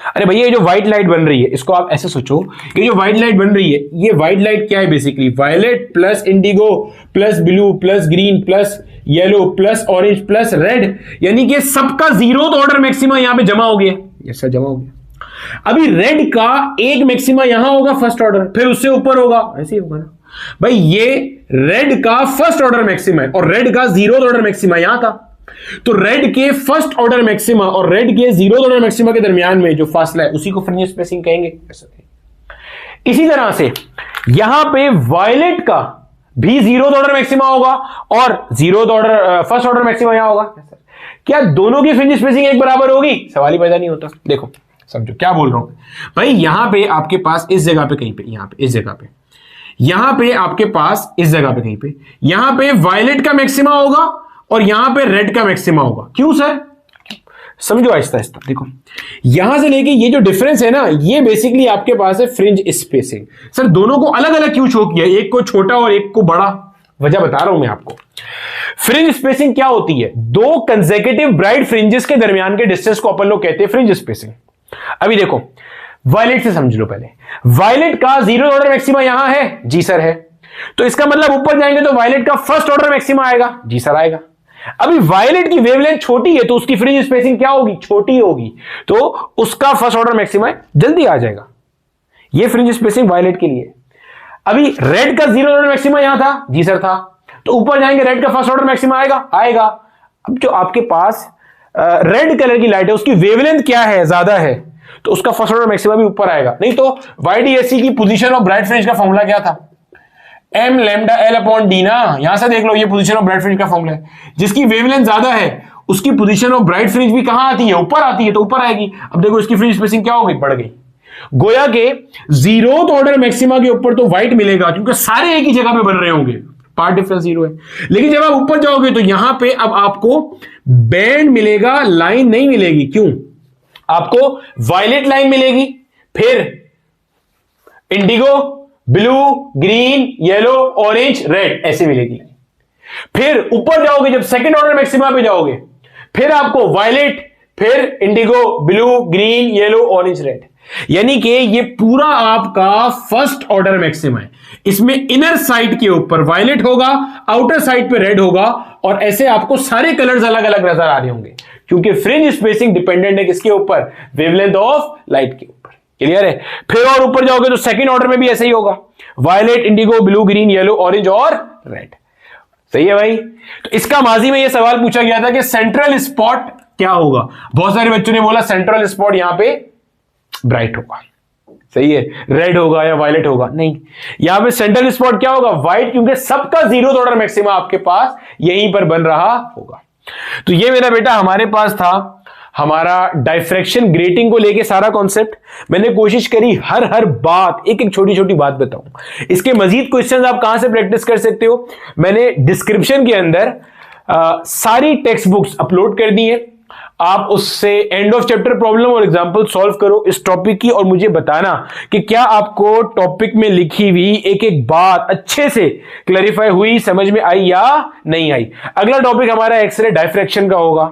अरे भैया ये जो व्हाइट लाइट बन रही है इसको आप ऐसे सोचो, ये जो व्हाइट लाइट बन रही है, ये व्हाइट लाइट क्या है basically, violet plus indigo plus blue plus green plus yellow plus orange plus red, यानी कि सबका जीरोथ ऑर्डर मैक्सिमा यहां पे जमा हो गया। यस सर, जमा हो गया। अभी रेड का एक मैक्सिमा यहां होगा फर्स्ट ऑर्डर, फिर उससे ऊपर होगा, ऐसे ही होगा ना भाई। ये रेड का फर्स्ट ऑर्डर मैक्सिमा है और रेड का जीरोथ ऑर्डर मैक्सिमा यहां था, तो रेड के फर्स्ट ऑर्डर मैक्सिमा और रेड के जीरोथ ऑर्डर मैक्सिमा के दरमियान में जो फासला है उसी को फ्रिंज स्पेसिंग कहेंगे। इसी तरह से यहां पे वायलेट का भी जीरोथ ऑर्डर मैक्सिमा होगा और zeroth order first order maxima यहां होगा। क्या दोनों की फ्रिंज स्पेसिंग एक बराबर होगी? सवाल ही पैदा नहीं होता। देखो समझो क्या बोल रहा हूं भाई, यहां पे आपके पास इस जगह पे कहीं पे, यहां पे इस जगह पे, यहां पे आपके पास इस जगह पे कहीं पे, यहां पे वायलेट का मैक्सिमा होगा और यहां पे रेड का मैक्सिमा होगा। क्यों सर? समझो आहिस्ता आहिस्ता। देखो यहां से लेके ये जो डिफरेंस है ना, ये बेसिकली आपके पास है फ्रिंज स्पेसिंग। सर दोनों को अलग अलग क्यों शो किया, एक को छोटा और एक को बड़ा? वजह बता रहा हूं मैं आपको। फ्रिंज स्पेसिंग क्या होती है? दो कंसेक्यूटिव ब्राइट फ्रिंजेस के दरमियान के डिस्टेंस को अपन लोग कहते हैं फ्रिंज स्पेसिंग। अभी देखो वायलेट से समझ लो पहले, वायलेट का जीरो ऑर्डर मैक्सिमा यहां है, जी सर है, तो इसका मतलब ऊपर जाएंगे तो वायलेट का फर्स्ट ऑर्डर मैक्सिमा आएगा, जी सर आएगा। अभी वायलेट की वेवलेंथ छोटी है तो उसकी फ्रिंज स्पेसिंग क्या होगी? छोटी होगी, तो उसका फर्स्ट ऑर्डर मैक्सिमा जल्दी आ जाएगा। ये फ्रिंज स्पेसिंग वायलेट के लिए। अभी रेड का जीरो ऑर्डर मैक्सिमा यहां था, जी सर था, तो ऊपर जाएंगे रेड का फर्स्ट ऑर्डर मैक्सिमा आएगा, आएगा। अब जो आपके पास रेड कलर की लाइट है उसकी वेवलेंथ क्या है? ज्यादा है, तो उसका फर्स्ट ऑर्डर मैक्सिमा भी ऊपर आएगा। नहीं तो YDSC की पोजीशन ऑफ ब्राइट फ्रिंज का फॉर्मूला क्या था? M lambda L upon D ना। यहां से देख लो, ये पोजीशन ऑफ ब्राइट फ्रिंज का फॉर्मूला है। जिसकी वेवलेंथ ज्यादा है उसकी पोजीशन ऑफ ब्राइट फ्रिंज भी कहां आती है? ऊपर आती है, तो ऊपर आएगी। अब देखो इसकी फ्रिंज स्पेसिंग क्या हो गई? बढ़ गई। गोया के जीरोथ ऑर्डर मैक्सिमा के ऊपर तो व्हाइट मिलेगा क्योंकि सारे एक ही जगह पे बन रहे होंगे, पार्ट डिफरेंस जीरो है। लेकिन जब आप ऊपर जाओगे तो यहां पे अब आपको बैंड मिलेगा, लाइन नहीं मिलेगी। क्यों? आपको वायलेट लाइन मिलेगी, फिर Indigo, blue, green, yellow, orange, red, ऐसे मिलेगी। फिर ऊपर जाओगे जब सेकंड ऑर्डर मैक्सिमा पे जाओगे, फिर आपको वायलेट, फिर Indigo, blue, green, yellow, orange, red. यानी कि ये पूरा आपका फर्स्ट ऑर्डर मैक्सिमा है। इसमें इनर साइड के ऊपर वायलेट होगा, आउटर साइड पे रेड होगा, और ऐसे आपको सारे कलर्स अलग अलग नजर आ रहे होंगे क्योंकि फ्रिंज स्पेसिंग डिपेंडेंट है किसके ऊपर? वेवलेंथ ऑफ लाइट के ऊपर। क्लियर है? फिर और ऊपर जाओगे तो सेकंड ऑर्डर में भी ऐसे ही होगा, violet, indigo, blue, green, yellow, orange और रेड। सही है भाई? तो इसका माजी में यह सवाल पूछा गया था कि सेंट्रल स्पॉट क्या होगा। बहुत सारे बच्चों ने बोला सेंट्रल स्पॉट यहां पे ब्राइट होगा। सही है, रेड होगा या वायलेट होगा? नहीं, यहां पे सेंट्रल स्पॉट क्या होगा? व्हाइट, क्योंकि सबका जीरोथ ऑर्डर मैक्सिमा आपके पास यहीं पर बन रहा होगा। तो ये मेरा बेटा हमारे पास था हमारा डाइफ्रैक्शन ग्रेटिंग को लेके सारा कॉन्सेप्ट। मैंने कोशिश करी हर बात, एक एक छोटी छोटी बात बताऊं। इसके मजीद क्वेश्चंस आप कहां से प्रैक्टिस कर सकते हो? मैंने डिस्क्रिप्शन के अंदर सारी टेक्स्ट बुक्स अपलोड कर दी है, आप उससे एंड ऑफ चैप्टर प्रॉब्लम और एग्जांपल सॉल्व करो इस टॉपिक की, और मुझे बताना कि क्या आपको टॉपिक में लिखी हुई एक एक बात अच्छे से क्लैरिफाई हुई, समझ में आई या नहीं आई। अगला टॉपिक हमारा एक्सरे डाइफ्रैक्शन का होगा।